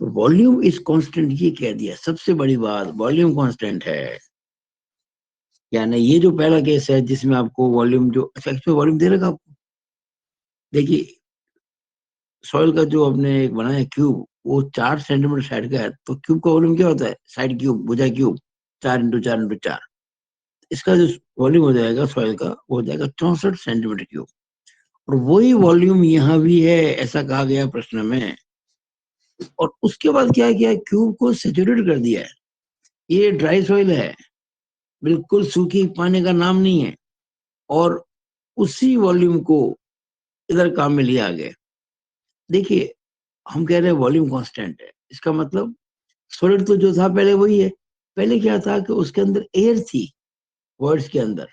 तो वॉल्यूम इज कांस्टेंट ये कह दिया। सबसे बड़ी बात, वॉल्यूम कांस्टेंट है। यानी ये जो पहला केस है जिसमें आपको वॉल्यूम जो, अच्छा एक्चुअल वॉल्यूम दे रखा आपको। देखिए सॉइल का जो आपने एक बनाया क्यूब, वो 4 सेंटीमीटर साइड का है, तो क्यूब का वॉल्यूम क्या होता है? साइड क्यूब, भुजा क्यूब, 4 इंटू 4 इंटू 4। इसका जो वॉल्यूम हो जाएगा सॉइल का, वो हो जाएगा 64 सेंटीमीटर क्यूब। और वही वॉल्यूम यहाँ भी है, ऐसा कहा गया प्रश्न में। और उसके बाद क्या किया? क्यूब को सेचुरेट कर दिया है। ये ड्राई सॉइल है, बिल्कुल सूखी, पानी का नाम नहीं है। और उसी वॉल्यूम को इधर काम में लिया गया। देखिए हम कह रहे हैं वॉल्यूम कांस्टेंट है, इसका मतलब सॉलिड तो जो था पहले वही है। पहले क्या था कि उसके अंदर एयर थी, वर्ड्स के अंदर।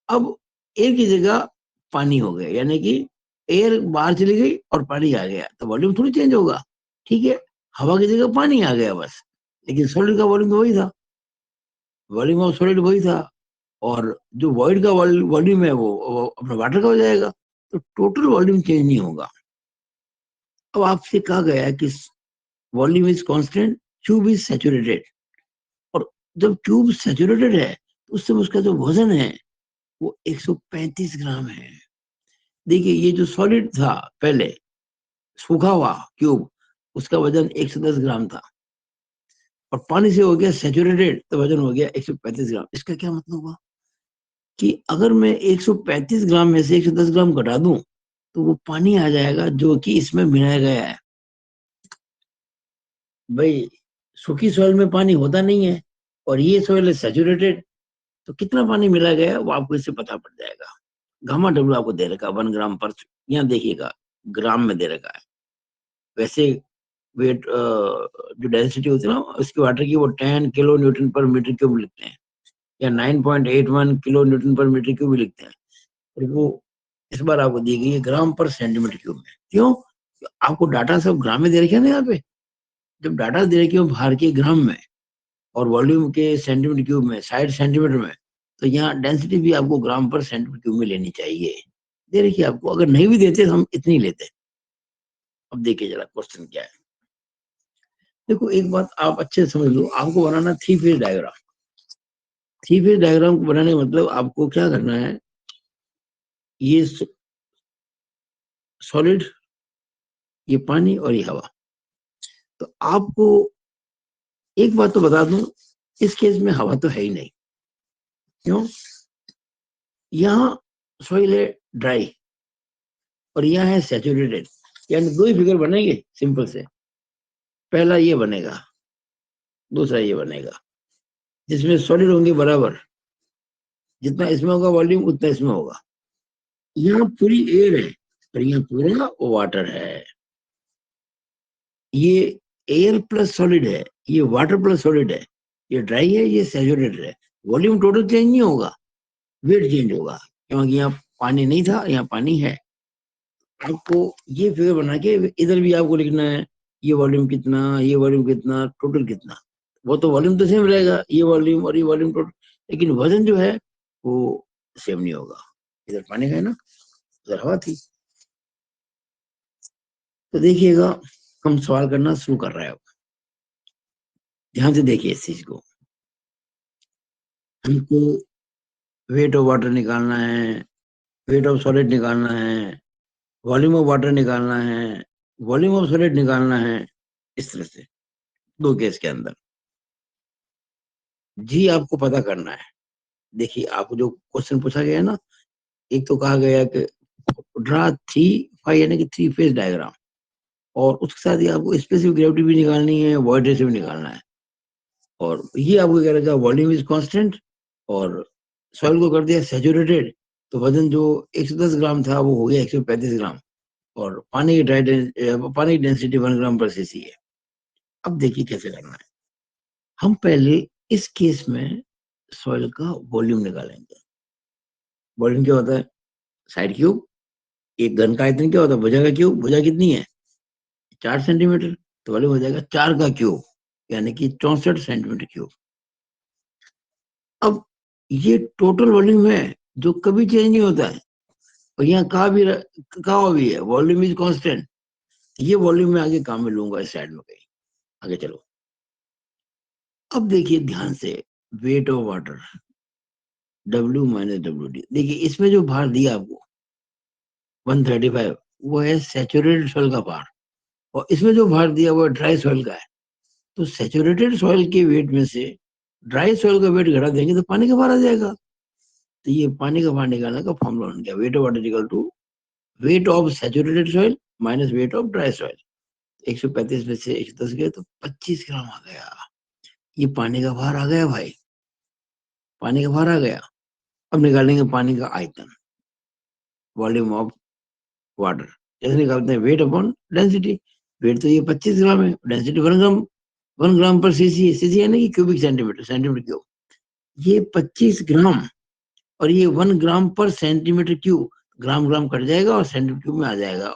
अब एयर की जगह पानी हो गया, यानी कि एयर बाहर चली गई और पानी आ गया, तो वॉल्यूम थोड़ी चेंज होगा। ठीक है, हवा की जगह पानी आ गया बस, लेकिन सॉलिड का वॉल्यूम तो वही था। वॉल्यूम ऑफ सॉलिड वही था। और जो वॉइड का वॉल्यूम है वो अपना वाटर का हो जाएगा, तो टोटल वॉल्यूम चेंज नहीं होगा। अब आपसे कहा गया है कि volume is constant, tube is saturated. और जब ट्यूब सैचुरेटेड है तो उस समय उसका जो वजन है वो 135 ग्राम है। देखिए ये जो सॉलिड था पहले, सूखा हुआ क्यूब, उसका वजन 110 ग्राम था। और पानी से हो गया सैचुरेटेड, तो वजन हो गया 135 ग्राम। इसका क्या मतलब हुआ कि अगर मैं 135 ग्राम में से 110 ग्राम घटा दूं तो वो पानी आ जाएगा जो कि इसमें मिलाया गया है। भाई सूखी सॉइल में पानी होता नहीं है और ये सॉइल है सैचुरेटेड, तो कितना पानी मिला गया है वो आपको इससे पता पड़ जाएगा। गामा डब्ल्यू आपको दे रखा है 1 ग्राम पर, यहाँ देखिएगा ग्राम में दे रखा है। वैसे वेट जो डेंसिटी होती है ना उसकी वाटर की, वो 10 kilo newton per metre cube लिखते हैं या 9.81 kilo newton per metre cube लिखते हैं, और वो इस बार आपको दी गई है ग्राम पर सेंटीमीटर क्यूब में। क्यों? आपको डाटा सब ग्राम में दे रखे हैं ना यहाँ पे। जब डाटा दे रखे हो बाहर के ग्राम में और वॉल्यूम के सेंटीमीटर क्यूब में, 60 सेंटीमीटर में, तो यहाँ डेंसिटी भी आपको ग्राम पर सेंटीमीटर क्यूब में लेनी चाहिए। दे रखिए आपको, अगर नहीं भी देते तो हम इतनी लेते। अब देखिए जरा क्वेश्चन क्या है। देखो एक बात आप अच्छे से समझ लो, आपको बनाना 3 फेज डायग्राम। 3 फेज डायग्राम को बनाने का मतलब आपको क्या करना है, ये सॉलिड, ये पानी और ये हवा। तो आपको एक बात तो बता दूं, इस केस में हवा तो है ही नहीं। क्यों? यहाँ सॉइल है ड्राई और यहाँ है सैचुरेटेड, यानी दो ही फिगर बनेंगे सिंपल से। पहला ये बनेगा, दूसरा ये बनेगा, जिसमें सॉलिड होंगे बराबर, जितना इसमें होगा वॉल्यूम उतना इसमें होगा। यहाँ पूरी एयर है और यहाँ पूरा वाटर है। ये एयर प्लस सॉलिड है, ये वाटर प्लस सॉलिड है, ये ड्राई है, ये सैचुरेटेड है। वॉल्यूम टोटल चेंज नहीं होगा, वेट चेंज होगा, क्योंकि यहाँ पानी नहीं था, यहाँ पानी है। आपको ये फिगर बना के इधर भी आपको लिखना है, ये वॉल्यूम कितना, ये वॉल्यूम कितना, टोटल कितना। वो तो वॉल्यूम तो सेम रहेगा, ये वॉल्यूम और ये वॉल्यूम टोटल, लेकिन वजन जो है वो सेम नहीं होगा। इधर पानी का है ना, उधर हवा थी। तो देखिएगा, हम सवाल करना शुरू कर रहे हैं। ध्यान से देखिए इस चीज को। हमको वेट ऑफ वाटर निकालना है, वेट ऑफ सॉलिड निकालना है, वॉल्यूम ऑफ वाटर निकालना है, वॉल्यूम ऑफ सॉलिड निकालना है। इस तरह से दो केस के अंदर जी आपको पता करना है। देखिए आपको जो क्वेश्चन पूछा गया है ना, एक तो कहा गया कि ड्रा 3 यानी कि 3 फेज डायग्राम, और उसके साथ ही आपको स्पेसिफिक ग्रेविटी भी निकालनी है, वॉइड रेशियो भी निकालना है। और ये आपको कह रहा था वॉल्यूम इज कांस्टेंट और सॉइल को कर दिया सैचुरेटेड, तो वजन जो 110 ग्राम था वो हो गया 135 ग्राम, और पानी की पानी की डेंसिटी 1 ग्राम पर सीसी है। अब देखिए कैसे करना है। हम पहले इस केस में सॉइल का वॉल्यूम निकालेंगे। वॉल्यूम क्या होता है? Side cube. एक घन का आयतन क्या होता है? भुजा का क्यूब। भुजा कितनी है? 4 सेंटीमीटर। तो वॉल्यूम हो जाएगा 4 का क्यूब, यानी कि 64 सेंटीमीटर क्यूब। अब ये टोटल वॉल्यूम है जो कभी चेंज नहीं होता है, और यहाँ कहा भी है वॉल्यूम इज कांस्टेंट। ये वॉल्यूम में आगे काम में लूंगा इस साइड में कहीं। आगे चलो। अब देखिए ध्यान से, wait of water W minus WD। देखिए इसमें जो भार दिया आपको 135, वो है सैचुरेटेड सॉइल का भार, और इसमें जो भार दिया वो ड्राई सॉइल का है। तो सैचुरेटेड सॉइल के वेट में से ड्राई सॉइल का वेट घटा देंगे तो पानी का भार आ जाएगा। तो ये पानी का भार निकालने का फॉर्मूला बन गया, weight of water equal to weight of saturated soil minus weight of dry soil. 135 में से 110 गए तो 25 ग्राम आ गया। ये पानी का भार आ गया भाई, पानी का भार आ गया। अब निकालेंगे पानी का आयतन, वॉल्यूम ऑफ वाटर। जैसे निकालते हैं वेट अपॉन डेंसिटी। वेट तो ये 25 ग्राम है, डेंसिटी 1 ग्राम, 1 ग्राम पर सीसी है। सीसी यानी कि क्यूबिक सेंटीमीटर, सेंटीमीटर क्यूब। ये 25 ग्राम और ये 1 ग्राम पर सेंटीमीटर क्यूब, ग्राम ग्राम कट जाएगा और सेंटीमीटर क्यूब में आ जाएगा।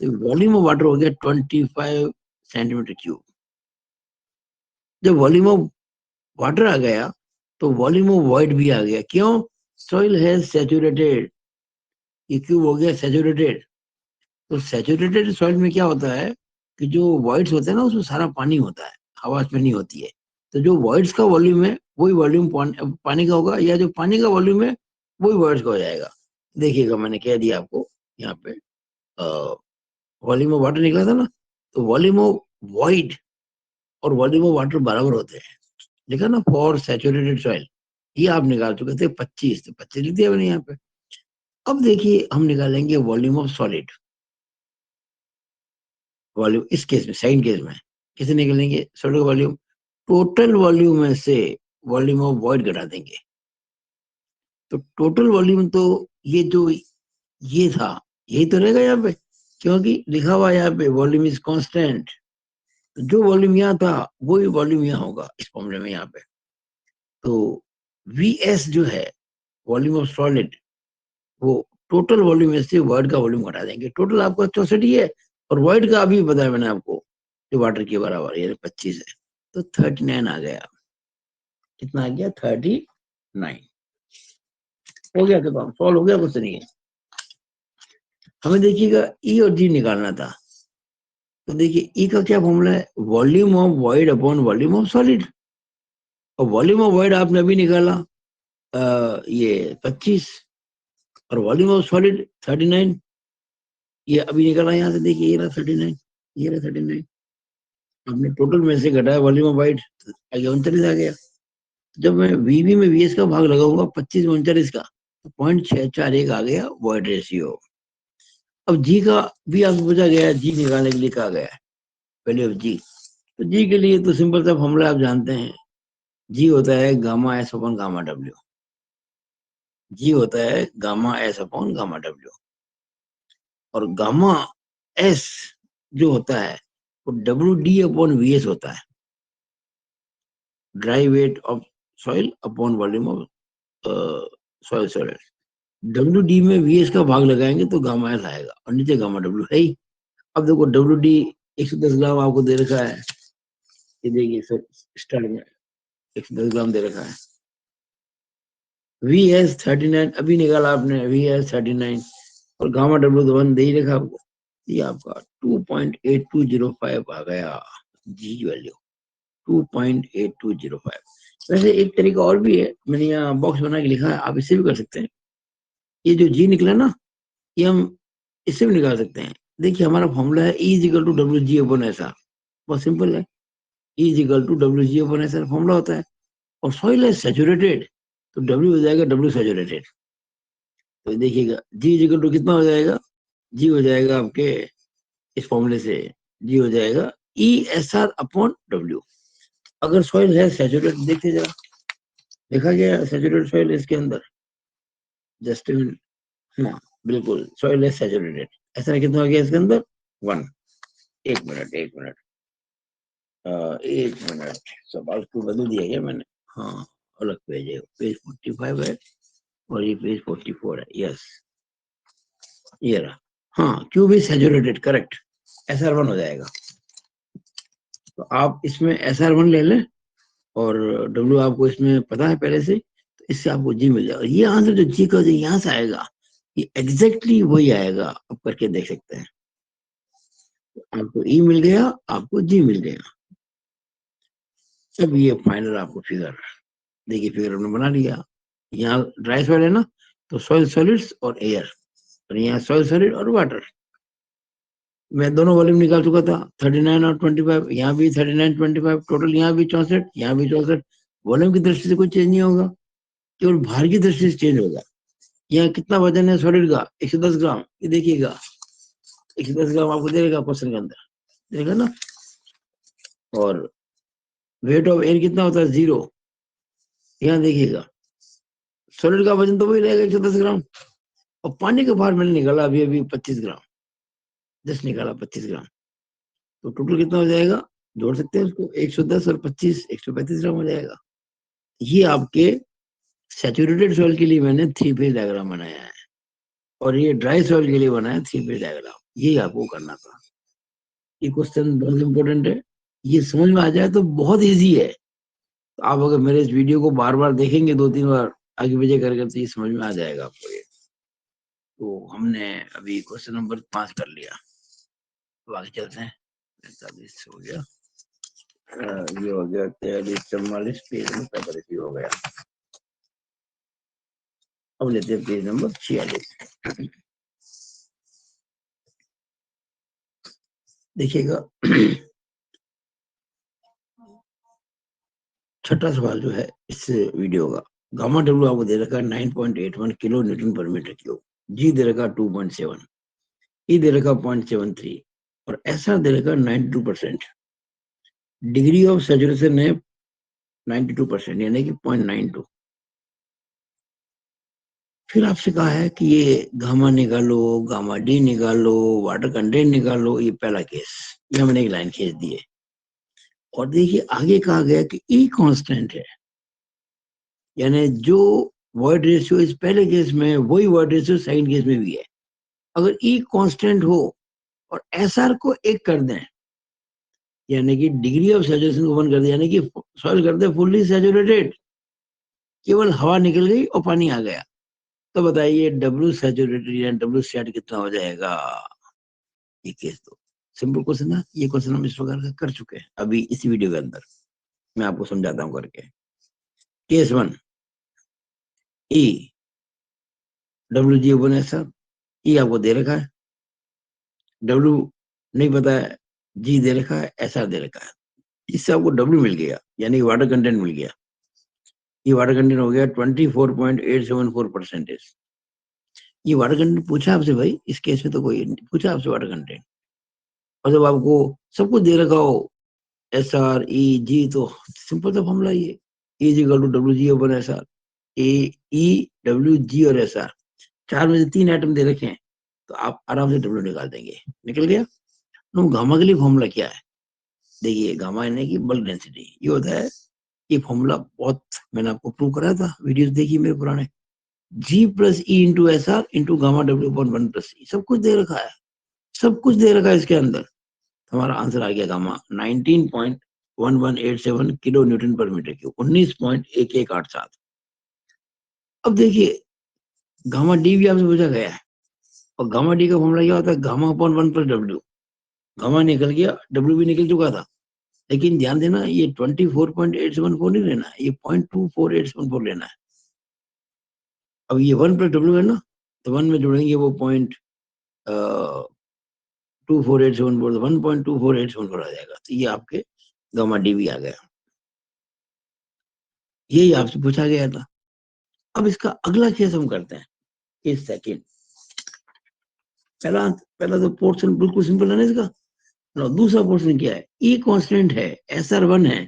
तो वॉल्यूम ऑफ वाटर हो गया 25 सेंटीमीटर क्यूब। जब वॉल्यूम ऑफ वाटर आ गया तो वॉल्यूम ऑफ वॉइड भी आ गया। क्यों? सॉइल है सैचुरेटेड, ये क्यूब हो गया सैचुरेटेड। तो सैचुरेटेड सॉइल में क्या होता है कि जो वॉइड्स होते हैं ना उसमें सारा पानी होता है, हवा उसमें नहीं होती है। तो जो वॉइड्स का वॉल्यूम है वही वॉल्यूम पानी का होगा, या जो पानी का वॉल्यूम है वही वॉइड्स का हो जाएगा। देखिएगा मैंने कह दिया आपको यहाँ पे, वॉल्यूम ऑफ वाटर निकला था ना, तो वॉल्यूम ऑफ वॉइड और वॉल्यूम ऑफ वाटर बराबर होते हैं। लिखा ना फॉर सैचुरेटेड सॉइल, ये आप निकाल चुके थे 25, तो 25 लिख दिया मैंने यहाँ पे। अब देखिए हम निकालेंगे वॉल्यूम ऑफ सॉलिड, वॉल्यूम इस केस में, सेकंड केस में कैसे निकलेंगे सॉलिड का वॉल्यूम? टोटल वॉल्यूम में से वॉल्यूम ऑफ वॉइड घटा देंगे। तो टोटल वॉल्यूम तो ये जो ये था यही तो रहेगा यहाँ पे, क्योंकि लिखा हुआ है यहाँ पे वॉल्यूम इज कांस्टेंट। जो वॉल्यूम यहाँ था वही वॉल्यूम यहाँ होगा इस फॉर्मूले में यहाँ पे। तो Vs जो है वॉल्यूम ऑफ सॉलिड, वो टोटल वॉल्यूम में से वॉइड का वॉल्यूम घटा देंगे। टोटल आपका 64 ही है, और वॉइड का अभी बताया मैंने आपको जो वाटर के बराबर यानी 25 है। तो 39 आ गया। कितना आ गया? 39। हो गया तो सॉल्व हो गया, कुछ नहीं है। हमें देखिएगा ई और जी निकालना था। तो देखिए ई का क्या फॉर्मूला है? Volume of void upon volume of solid. और वॉल्यूम ऑफ वॉइड आपने अभी निकाला ये 25, और वॉल्यूम ऑफ सॉलिड 39 ये अभी निकला यहाँ से। देखिए ये रहा 39, ये रहा 39। आपने टोटल में से घटाया वॉल्यूम ऑफ वाइड, आगे 39 आ गया। जब मैं वीवी में वीएस का भाग लगाऊंगा 25 में 39 का, तो 0.641 आ गया वॉइड रेशियो। अब जी का भी आपको पूछा गया है, जी निकालने के लिए कहा गया है वैल्यू ऑफ जी। तो जी के लिए तो सिंपल सा फॉर्मूला आप जानते हैं, जी होता है gamma S upon gamma W. G होता है gamma S upon gamma W, और गामा एस जो होता है वो W D upon V S होता है, dry weight of soil upon volume of soil solid. W D में वी एस का भाग लगाएंगे तो गामा एस आएगा, और नीचे गामा डब्ल्यू है ही। अब देखो डब्ल्यू डी 110 ग्राम आपको दे रखा है, ये देखिए सर स्टार्ट में 110 ग्राम दे रखा है। वी एस 39 अभी निकाला आपने, वी एस 39, और गामा डब्ल्यू तो 1 दे ही रखा आपको। ये आपका 2.8205 आ गया जी वैल्यू, 2.8205। वैसे एक तरीका और भी है, मैंने यहाँ बॉक्स बना के लिखा है, आप इससे भी कर सकते हैं। ये जो जी निकला ना, ये हम इससे भी निकाल सकते हैं। देखिए हमारा फॉर्मूला है E equal to W G अपन ऐसा, बहुत सिंपल है। E equal to W G अपन ऐसा फॉर्मूला होता है। और सॉइल है सैचुरेटेड, तो डब्ल्यू हो जाएगा डब्ल्यू सैचुरेटेड। तो देखिएगा जी इक्वल टू कितना हो जाएगा? जी हो जाएगा आपके इस फॉर्मूले से, जी हो जाएगा ESR अपॉन डब्ल्यू। अगर सॉइल है सैचुरेटेड, देखिए जरा देखा गया सैचुरेटेड सॉइल इसके अंदर, जस्ट हाँ बिल्कुल सॉइल है सैचुरेटेड। ऐसा कितना हो गया इसके अंदर? 1। एक मिनट एक मिनट, एक मिनट, सवाल को बदल दिया गया मैंने। हाँ अलग पेज है, पेज 45 है और ये पेज 44 है। यस ये रहा। हाँ cube is saturated, correct, SR1 हो जाएगा। तो आप इसमें SR1 ले लें, और डब्ल्यू आपको इसमें पता है पहले से, तो इससे आपको जी मिल जाएगा। ये आंसर जो जी का जो यहाँ से आएगा, ये एग्जैक्टली वही आएगा, आप करके देख सकते हैं। आपको ई मिल गया, आपको जी मिल गया। अब ये फाइनल आपको फिगर, देखिए फिगर हमने बना लिया। यहाँ ड्राई सॉइल है ना, तो सॉइल सॉलिड्स और एयर, और यहाँ सॉइल सॉलिड और वाटर। मैं दोनों वॉल्यूम निकाल चुका था, 39 और 25। यहाँ भी 39 25, टोटल यहाँ भी 64, यहाँ भी 64। वॉल्यूम की दृष्टि से कोई चेंज नहीं होगा, केवल भार की दृष्टि से चेंज होगा। यहाँ कितना वजन है सॉलिड का? 110 ग्राम। ये देखिएगा 110 ग्राम आपको देगा क्वेश्चन के अंदर, देगा ना। और वेट ऑफ एयर कितना होता है? 0। यहाँ देखिएगा सॉलिड का वजन तो वही रहेगा 110 ग्राम, और पानी का भार मैंने निकाला अभी अभी 25 ग्राम, जस्ट निकाला 25 ग्राम। तो टोटल कितना हो जाएगा? जोड़ सकते हैं उसको, 110 और 25 135 ग्राम हो जाएगा। ये आपके सैचुरेटेड सॉइल के लिए मैंने 3 फेज डायग्राम बनाया है, और ये ड्राई सॉइल के लिए बनाया 3 फेज डायग्राम। ये आपको करना था। ये क्वेश्चन बहुत इंपॉर्टेंट है, ये समझ में आ जाए तो बहुत इजी है। तो आप अगर मेरे इस वीडियो को बार बार देखेंगे, 2-3 बार आगे पीछे करके, तो ये समझ में आ जाएगा आपको ये। तो हमने अभी क्वेश्चन नंबर 5 कर लिया, तो आगे चलते हैं। 45 हो गया, ये हो गया 43 44, पेज नंबर 45 हो गया। अब लेते हैं पेज नंबर 46। देखिएगा छठा सवाल जो है इस वीडियो का, गामा डब्ल्यू आपको दे रखा है 9.81 kilo newton per metre cube, जी दे रखा 2.7, ई दे रखा 0.73 और ऐसा दे रखा 92%। डिग्री ऑफ सैचुरेशन है 92% यानी कि 0.92। फिर आपसे कहा है कि ये गामा निकालो, गामा डी निकालो, वाटर कंटेंट निकालो। ये पहला केस, ये हमने एक लाइन खींच दी है। और देखिए आगे कहा गया कि ई कांस्टेंट है, यानी जो वॉइड रेशियो इस पहले केस में वही वॉइड रेशियो सेकंड केस में भी है। अगर ई कांस्टेंट हो और एस आर को 1 कर दें, यानी कि डिग्री ऑफ सैचुरेशन को 1 कर दें, यानी कि सॉइल कर दें फुल्ली सैचुरेटेड, केवल हवा निकल गई और पानी आ गया, तो बताइए डब्ल्यू सैचुरेटेड या डब्ल्यू सेट कितना हो जाएगा? ये केस तो सिंपल क्वेश्चन है। ये क्वेश्चन हम इस प्रकार का कर चुके हैं अभी इसी वीडियो के अंदर, मैं आपको समझाता हूँ करके। केस 1, ई डब्ल्यू जी ओपन ऐसा, ई आपको दे रखा है, डब्ल्यू नहीं पता है, जी दे रखा है, ऐसा दे रखा है। इससे आपको डब्ल्यू मिल गया, यानी वाटर कंटेंट मिल गया। ये वाटर कंटेंट हो गया 24.874%। ये वाटर कंटेंट पूछा आपसे भाई, इस केस में तो कोई नहीं पूछा आपसे वाटर कंटेंट। और जब आपको सब कुछ दे रखा हो, एस आर ई जी, तो सिंपल सा फॉर्मूला ये, e is equal to W G upon S R. ए ई डब्ल्यू जी और एस आर, 4 में से 3 आइटम दे रखे हैं, तो आप आराम से डब्ल्यू निकाल देंगे। निकल गया। तो गामा के लिए फॉर्मूला क्या है? देखिए गामा यानी कि बल्क डेंसिटी, ये होता है। ये फॉर्मूला बहुत मैंने आपको प्रूव कराया था, वीडियोस देखिए मेरे पुराने। G plus E into S R into gamma W upon 1 plus E, सब कुछ दे रखा है, सब कुछ दे रखा है इसके अंदर। हमारा आंसर आ गया gamma 19.1187 kilo newton per metre cube, 19.1187। अब देखिए गामा डी भी आपसे पूछा गया है, और गामा डी का फॉर्मूला क्या होता है? Gamma upon 1 plus W. Gamma निकल गया, डब्ल्यू भी निकल चुका था, लेकिन ध्यान देना ये 24.874 नहीं लेना है, ये 0.24874 लेना है। अब ये 1 प्लस डब्ल्यू है ना, तो 1 में जोड़ेंगे वो 0.2487, 1.2484 आ जाएगा। तो ये आपके गामा डी भी आ गया, यही आपसे पूछा गया था। अब इसका अगला केस हम करते हैं, केस सेकंड। पहला पहला तो पोर्शन बिल्कुल सिंपल है ना इसका। दूसरा पोर्शन क्या है? ई कांस्टेंट है, एस आर 1 है,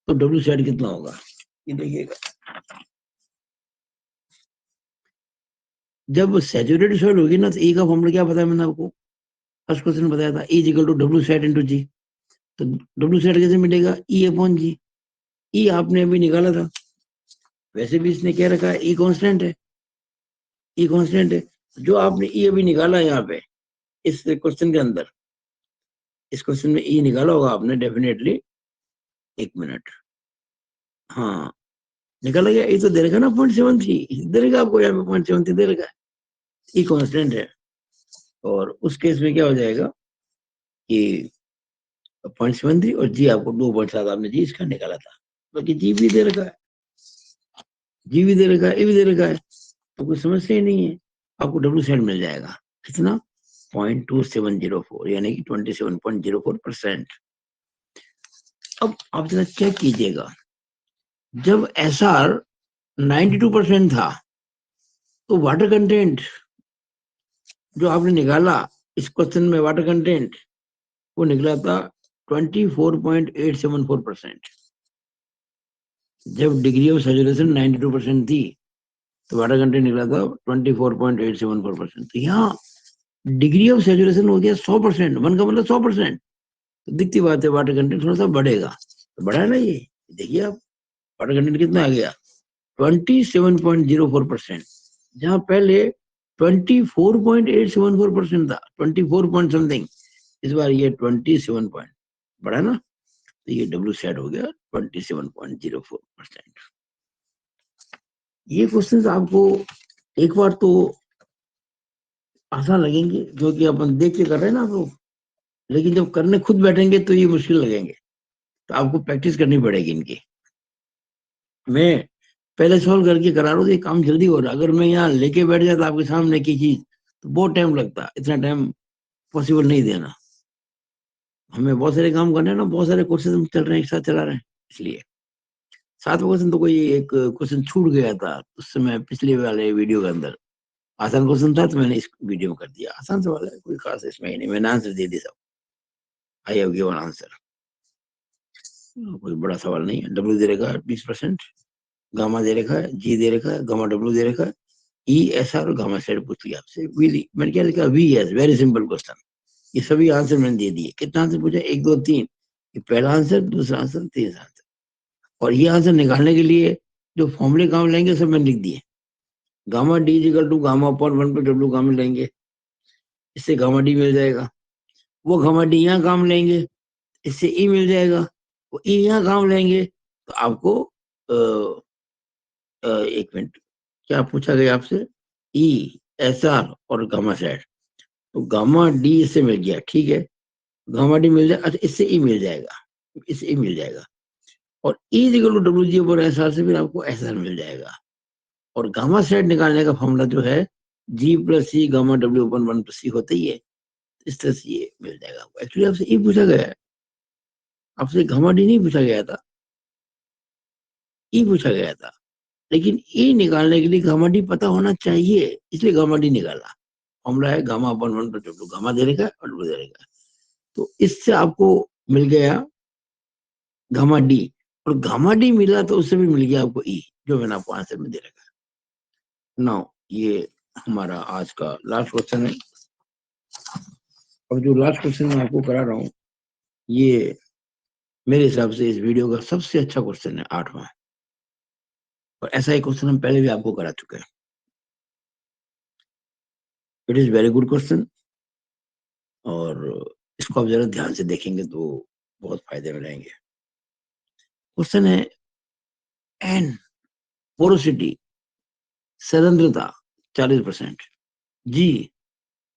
तो डब्ल्यू सेट कितना होगा? ये देखिएगा, जब सैचुरेटेड सॉइल होगी ना, तो ई का फॉर्मूला क्या बताया मैंने आपको? फर्स्ट क्वेश्चन बताया था, E equal to W sat into G. तो डब्ल्यू सेट कैसे मिलेगा? ई अपॉन जी। ई आपने अभी निकाला था, वैसे भी इसने क्या रखा है? ई कांस्टेंट है, ई कांस्टेंट है। जो आपने ई अभी निकाला है यहाँ पे इस क्वेश्चन के अंदर, इस क्वेश्चन में ई निकाला होगा आपने डेफिनेटली। 1 मिनट, हाँ निकाला गया। ये तो दे रखा ना 0.73 दे रखा आपको यहाँ पे, 0.73 दे रखा है, ई कांस्टेंट है। और उस केस में क्या हो जाएगा कि 0.73 और जी आपको 2.7 आपने जी इसका निकाला था, बाकी जी भी दे रखा है, जी भी दे रखा है, ए भी दे रखा है, तो कोई समस्या ही नहीं है। आपको डब्ल्यू सेट मिल जाएगा कितना? 0.2704 यानी कि 27.04%। अब आप जरा चेक कीजिएगा, जब एस आर 92% था, तो वाटर कंटेंट जो आपने निकाला इस क्वेश्चन में, वाटर कंटेंट वो निकला था 24.874%। जब डिग्री ऑफ सैचुरेशन 92% थी, तो वाटर कंटेंट निकला था 24.874%। तो यहाँ डिग्री ऑफ सैचुरेशन हो गया 100%, 1 का मतलब 100%। तो दिखती बात है वाटर कंटेंट थोड़ा सा बढ़ेगा, तो बढ़ा है ना ये। देखिए आप, वाटर कंटेंट कितना आ गया? 27.04%, जहां पहले 24.874% था, 24 पॉइंट समथिंग, इस बार ये 27 पॉइंट बढ़ा ना, तो ये डब्ल्यू सेट हो गया 27.04%। ये क्वेश्चन आपको एक बार तो आसान लगेंगे, जो कि अपन देख के कर रहे हैं ना आप लोग, लेकिन जब करने खुद बैठेंगे तो ये मुश्किल लगेंगे, तो आपको प्रैक्टिस करनी पड़ेगी इनकी। मैं पहले सॉल्व करके करा रहा हूँ, ये काम जल्दी हो रहा है। अगर मैं यहाँ लेके बैठ जाता आपके सामने की चीज, तो बहुत टाइम लगता, इतना टाइम पॉसिबल नहीं देना। हमें बहुत सारे काम करने हैं ना, बहुत सारे कोर्सेज हम चल रहे हैं, एक साथ चला रहे हैं, इसलिए। 7वां क्वेश्चन तो कोई एक क्वेश्चन छूट गया था उस समय पिछले वाले वीडियो के अंदर, आसान क्वेश्चन था तो मैंने इस वीडियो में कर दिया। आसान सवाल है, कोई खास इसमें ही नहीं, मैंने आंसर दे दिया सब। आई हैव गिवन आंसर, कोई बड़ा सवाल नहीं है। डब्ल्यू दे रखा है 20%, गामा दे रखा है, जी दे रखा है, गामा डब्ल्यू दे रखा है, ई एस आर और गामा सेड पूछ लिया आपसे। मैंने क्या लिखा, V S, very simple question. ये सभी आंसर मैंने दे दिए। कितना आंसर पूछा, 1 2 3, ये पहला आंसर, दूसरा आंसर, तीसरा आंसर। और ये आंसर निकालने के लिए जो फॉर्मूले काम लेंगे सब मैंने लिख दिए। Gamma d equal to gamma upon 1 पे डब्ल्यू काम लेंगे, इससे गामा डी मिल जाएगा। वो गामा डी यहाँ काम लेंगे, इससे ई मिल जाएगा। वो ई यहाँ काम लेंगे तो आपको एक मिनट, क्या पूछा गया आपसे, ई एस आर और गामा सेट। तो गामा डी इससे मिल गया, ठीक है, गामा डी मिल जाए, अच्छा इससे ई मिल जाएगा, इससे ई मिल जाएगा। और e equal to W G और एस आर से फिर आपको एस आर मिल जाएगा। और गामा सेट निकालने का फॉर्मूला जो है जी प्लस सी गामा डब्ल्यू अपन 1 प्लस सी होता ही है, इस तरह से ये मिल जाएगा। एक्चुअली आपसे ई पूछा गया है, आपसे गामा डी नहीं पूछा गया था, ई पूछा गया था। लेकिन ई निकालने के लिए गामा डी पता होना चाहिए, इसलिए गामा डी निकाला। फॉर्मूला है गामा अपन 1 प्लस डब्ल्यू, गामा दे रहेगा और डब्ल्यू दे रहेगा। तो इससे आपको मिल गया गामा डी, और गामा डी मिला तो उससे भी मिल गया आपको ई, जो मैंने आपको आंसर में दे रखा है। नाउ ये हमारा आज का लास्ट क्वेश्चन है। अब जो लास्ट क्वेश्चन मैं आपको करा रहा हूँ, ये मेरे हिसाब से इस वीडियो का सबसे अच्छा क्वेश्चन है, 8वां। और ऐसा ही क्वेश्चन हम पहले भी आपको करा चुके हैं। It is very good question, और इसको आप जरा ध्यान से देखेंगे तो बहुत फायदे में रहेंगे। क्वेश्चन है, एन पोरोसिटी, सैद्रता 40%, जी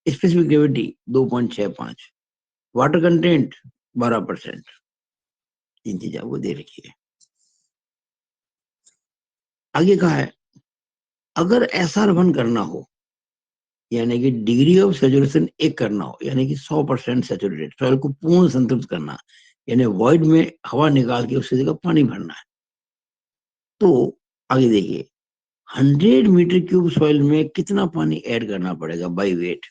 स्पेसिफिक ग्रेविटी 2.65, वाटर कंटेंट 12%। तीन चीज आपको दे रखी है। आगे कहा है, अगर SR1 करना हो, यानी कि डिग्री ऑफ सेचुरेशन 1 करना हो, यानी कि 100% सेचुरेटेड सॉइल को पूर्ण संतृप्त करना, यानी वॉइड में हवा निकाल के उसकी जगह पानी भरना है, तो आगे देखिए 100 मीटर क्यूब सॉइल में कितना पानी ऐड करना पड़ेगा बाय वेट।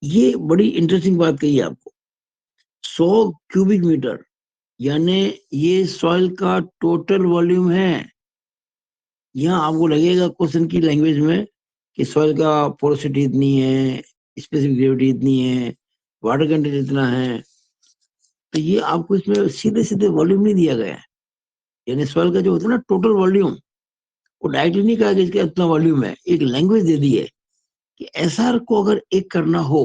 ये बड़ी इंटरेस्टिंग बात कही है आपको। 100 क्यूबिक मीटर, यानी ये सॉइल का टोटल वॉल्यूम है। यहाँ आपको लगेगा क्वेश्चन की लैंग्वेज में कि सॉइल का पोरोसिटी इतनी है, स्पेसिफिक ग्रेविटी इतनी है, वाटर कंटेंट इतना है, तो ये आपको इसमें सीधे सीधे वॉल्यूम नहीं दिया गया है। यानी सॉइल का जो होता है ना टोटल वॉल्यूम, वो डायरेक्टली नहीं कहा कि इसका इतना वॉल्यूम है, एक लैंग्वेज दे दी है कि एसआर को अगर 1 करना हो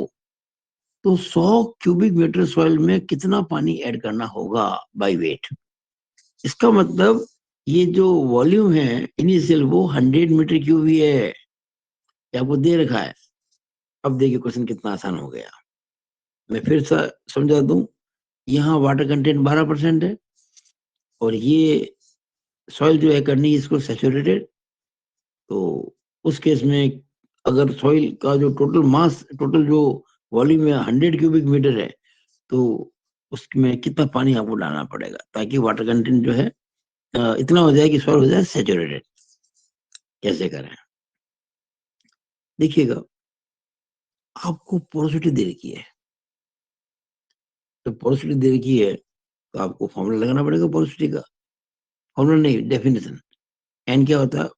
तो 100 क्यूबिक मीटर सॉइल में कितना पानी ऐड करना होगा बाय वेट। इसका मतलब ये जो वॉल्यूम है इनिशियल वो 100 मीटर क्यूब ही है, ये आपको दे रखा है। अब देखिए क्वेश्चन कितना आसान हो गया। मैं फिर से समझा दूं, यहाँ वाटर कंटेंट 12% है, और ये सॉइल जो है करनी है इसको सेचुरेटेड। तो उस केस में अगर सॉइल का जो टोटल मास, टोटल जो वॉल्यूम है 100 क्यूबिक मीटर है, तो उसमें कितना पानी आपको डालना पड़ेगा ताकि वाटर कंटेंट जो है इतना हो जाए कि सॉइल हो जाए सेचुरेटेड। कैसे करें, देखिएगा, आपको पोरोसिटी दे रखी है, तो पोरोसिटी दे रखी है तो आपको फॉर्मूला लगाना पड़ेगा पोरोसिटी का। फॉर्मूला नहीं, डेफिनेशन। एन क्या होता है,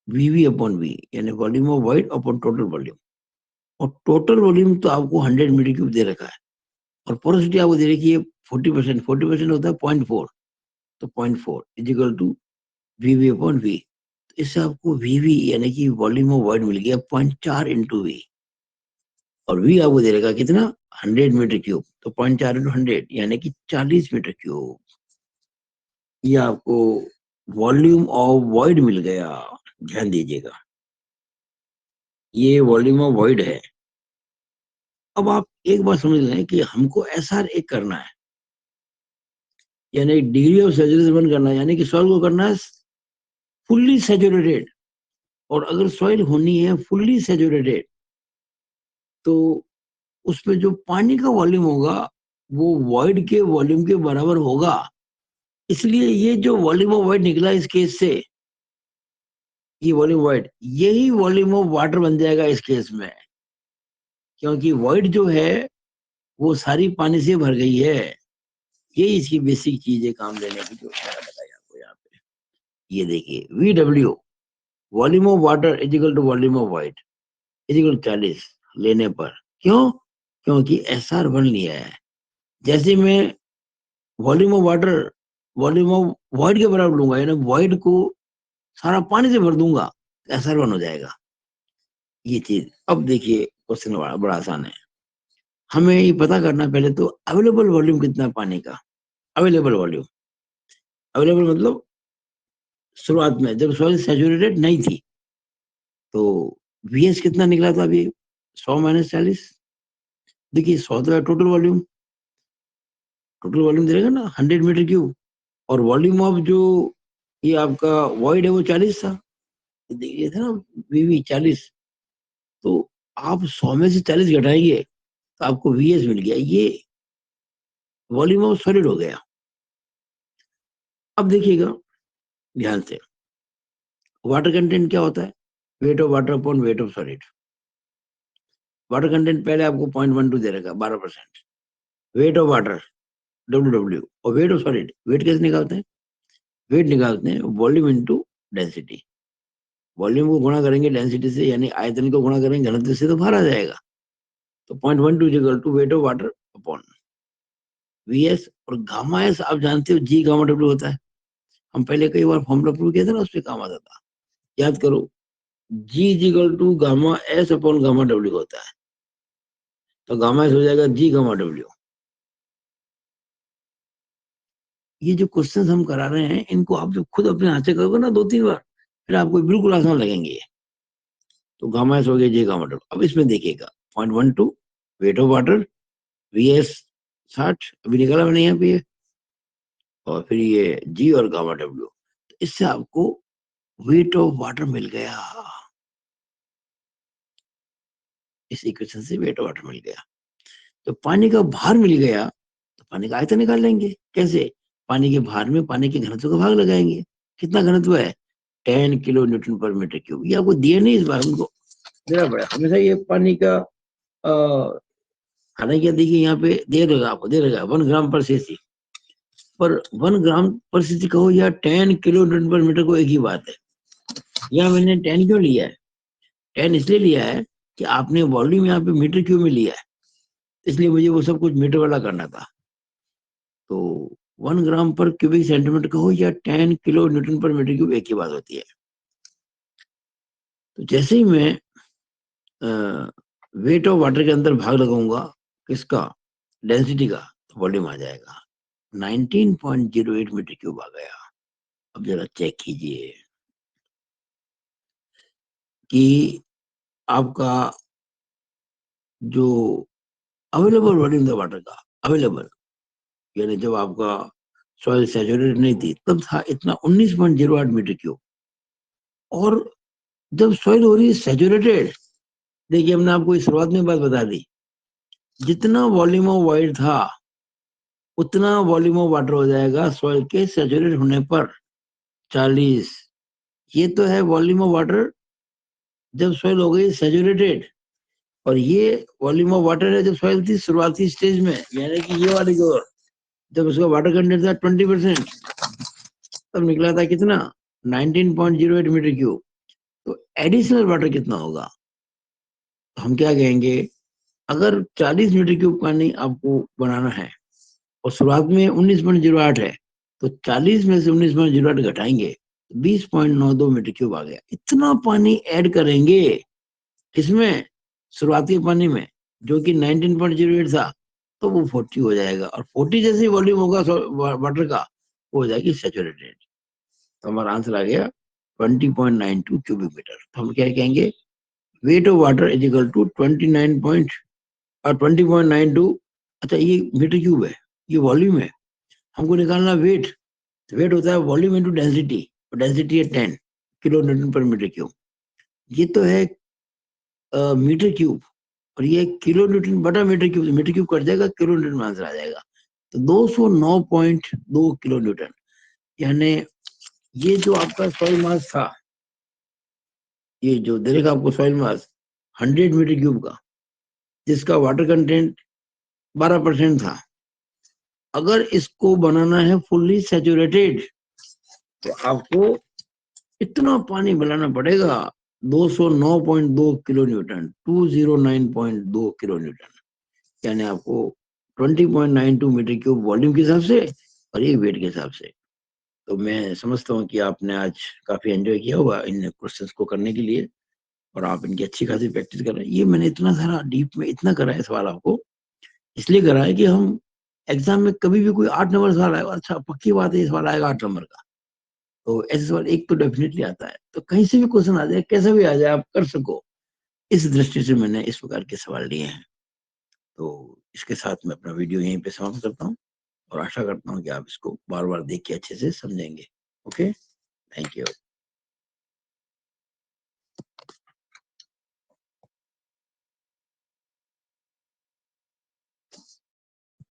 वीवी अपॉन वी, यानी volume of void upon total volume. और टोटल वॉल्यूम तो आपको 100 मीटर क्यूब दे रखा है, और पोरोसिटी आपको दे रखी है 40%। 40% होता है 0.4, तो 0.4 is equal to V V upon V. इससे आपको वीवी यानी कि वॉल्यूम ऑफ वॉइड मिल गया 0.4 इंटू वी, और वी आपको दे रखा कितना, 100 मीटर क्यूब, तो 0.4 इंटू 100 यानी कि 40 मीटर क्यूब। ये आपको वॉल्यूम ऑफ वॉइड मिल गया। ध्यान दीजिएगा, ये वॉल्यूम ऑफ वॉइड है। अब आप एक बात समझ लें कि हमको एसआर 1 करना है, यानी डिग्री ऑफ सेचुरेशन करना है, यानी कि सॉइल को करना है फुल्ली सेचुरेटेड। और अगर सॉइल होनी है फुल्ली सेचुरेटेड तो उसमें जो पानी का वॉल्यूम होगा वो वॉइड के वॉल्यूम के बराबर होगा। इसलिए ये जो वॉल्यूम ऑफ वाइड निकला इस केस से, ये वॉल्यूम वाइड, यही वॉल्यूम ऑफ वाटर बन जाएगा इस केस में, क्योंकि वाइड जो है वो सारी पानी से भर गई है। यही इसकी बेसिक चीज है काम लेने की, जो मैंने बताया आपको यहाँ पे। ये देखिए VW, volume of water is equal to volume of wide is equal 40 लेने पर। क्यों? क्योंकि SR1 लिया है। जैसे मैं volume of water volume of wide के बराबर लूंगा, यानी वाइड को सारा पानी से भर दूंगा, SR1 हो जाएगा। ये चीज अब देखिए, क्वेश्चन बड़ा आसान है। हमें ये पता करना पहले तो अवेलेबल वॉल्यूम कितना है पानी का। अवेलेबल वॉल्यूम, अवेलेबल मतलब शुरुआत में जब सॉइल सैचुरेटेड नहीं थी, तो VS कितना निकला था अभी? 100 - 40। देखिए 100 तो टोटल वॉल्यूम, टोटल वॉल्यूम देगा ना 100 मीटर क्यूब, और वॉल्यूम ऑफ जो ये आपका वॉइड है वो 40 था। देखिए था ना, VV 40। तो आप 100 में से 40 घटाएंगे तो आपको VS मिल गया। ये वॉल्यूम ऑफ सॉलिड हो गया। अब देखिएगा ध्यान से, वाटर कंटेंट क्या होता है? Wait of water upon weight of solid. Water content पहले आपको 0.12 दे रखा 12%। वेट ऑफ वाटर WW, और वेट ऑफ सॉलिड, वेट कैसे निकालते हैं? वेट निकालते हैं वॉल्यूम इंटू डेंसिटी। वॉल्यूम को गुणा करेंगे डेंसिटी से, यानी आयतन को गुणा करेंगे घनत्व से, तो बाहर आ जाएगा। तो 0.12 equal to weight of water upon VS। और गामा S आप जानते हो G गामा W होता है। हम पहले कई बार फॉर्मूला प्रूव किया था ना, उस पर काम आता था, याद करो। G is equal to gamma S upon gamma W होता है। तो गामा S हो जाएगा G गामा W। ये जो क्वेश्चन हम करा रहे हैं, इनको आप जब खुद अपने हाथ से करोगे ना 2-3 बार, फिर आपको बिल्कुल आसान लगेंगे। तो गामा S हो गया G गामा W। अब इसमें देखिएगा 0.12 वेट ऑफ वाटर, VS 60 अभी निकाला मैंने यहाँ पे, और फिर ये G और गामा W। तो इससे आपको वेट ऑफ वाटर मिल गया। इस इक्वेशन से वेट ऑफ वाटर मिल गया। तो पानी का भार मिल गया, तो पानी का आयतन निकाल लेंगे। कैसे? पानी के भार में पानी के घनत्व का भाग लगाएंगे। कितना घनत्व है? 10 kilo newton per metre cube. ये आपको दिए नहीं, इस बार उनको देना पड़ा हमेशा ये पानी का। हालांकि देखिए यहाँ पे दे देगा, आपको दे देगा 1 ग्राम पर सीसी, पर 1 ग्राम पर सीसी कहो या 10 किलो न्यूटन पर मीटर को एक ही बात है। यहाँ मैंने 10 क्यों लिया है? 10 इसलिए लिया है कि आपने वॉल्यूम यहाँ पे मीटर क्यूब में लिया है, इसलिए मुझे वो सब कुछ मीटर वाला करना था। तो 1 ग्राम पर क्यूबिक सेंटीमीटर का हो या 10 kilo newton per metre cube, एक ही बात होती है। तो जैसे ही मैं वेट ऑफ वाटर के अंदर भाग लगाऊंगा, किसका? डेंसिटी का, तो वॉल्यूम आ जाएगा 19.08 मीटर क्यूब आ गया। अब जरा चेक कीजिए कि आपका जो अवेलेबल वॉल्यूम था वाटर का, अवेलेबल यानी जब आपका सॉइल सैचुरेटेड नहीं थी तब था इतना 19.08 मीटर क्यूब। और जब सॉइल हो रही है सैचुरेटेड, देखिए हमने आपको इस शुरुआत में बात बता दी, जितना वॉल्यूम ऑफ वाइड था उतना वॉल्यूम ऑफ वाटर हो जाएगा सॉइल के सैचुरेट होने पर 40। ये तो है वॉल्यूम ऑफ वाटर जब सॉइल हो गई सैचुरेटेड, और ये वॉल्यूम ऑफ वाटर है जब सॉइल थी शुरुआती स्टेज में, यानी कि ये वाली जो, जब उसका वाटर कंटेंट था 20%, तब निकला था कितना? 19.08 मीटर क्यूब। तो एडिशनल वाटर कितना होगा? तो हम क्या कहेंगे, अगर 40 मीटर क्यूब पानी आपको बनाना है और शुरुआत में 19.08 है, तो 40 में से 19.08 घटाएंगे, 20.92 मीटर क्यूब आ गया। इतना पानी ऐड करेंगे किसमें? शुरुआती पानी में, जो कि 19.08 था, तो वो 40 हो जाएगा। और 40 जैसे वॉल्यूम होगा वाटर का, वो हो जाएगी सैचुरेटेड। तो हमारा आंसर आ गया 20.92 क्यूबिक मीटर। तो हम क्या कहेंगे, weight of water is equal to 20.92। अच्छा ये मीटर क्यूब है, ये वॉल्यूम है, हमको निकालना वेट। वेट होता है वॉल्यूम इंटू डेंसिटी, और डेंसिटी है 10 kilo newton per metre cube. ये तो है मीटर क्यूब, और ये किलो न्यूटन बटा मीटर क्यूब कट जाएगा, किलो न्यूटन में आंसर आ जाएगा। तो 209.2 किलो न्यूटन। यानी ये जो आपका सॉइल मास था, ये जो देगा आपको सॉइल मास 100 मीटर क्यूब का, जिसका वाटर कंटेंट 12% था, अगर इसको बनाना है फुल्ली सैचुरेटेड तो आपको इतना पानी मिलाना पड़ेगा, 209.2 किलो न्यूटन, 209.2 किलो न्यूटन, यानी आपको 20.92 मीटर क्यूब वॉल्यूम के हिसाब से और ये वेट के हिसाब से। तो मैं समझता हूँ कि आपने आज काफी एंजॉय किया होगा इन क्वेश्चंस को करने के लिए, और आप इनकी अच्छी खासी प्रैक्टिस कर रहे हैं। ये मैंने इतना सारा डीप में इतना करा है सवाल आपको, इसलिए करा है कि हम एग्जाम में कभी भी कोई 8 नंबर सवाल आएगा, अच्छा पक्की बात है ये सवाल आएगा 8 नंबर का, तो ऐसे सवाल एक तो डेफिनेटली आता है, तो कहीं से भी क्वेश्चन आ जाए, कैसा भी आ जाए, आप कर सको, इस दृष्टि से मैंने इस प्रकार के सवाल लिए हैं। तो इसके साथ मैं अपना वीडियो यहीं पे समाप्त करता हूँ, और आशा करता हूँ कि आप इसको बार बार देख के अच्छे से समझेंगे। Okay, thank you.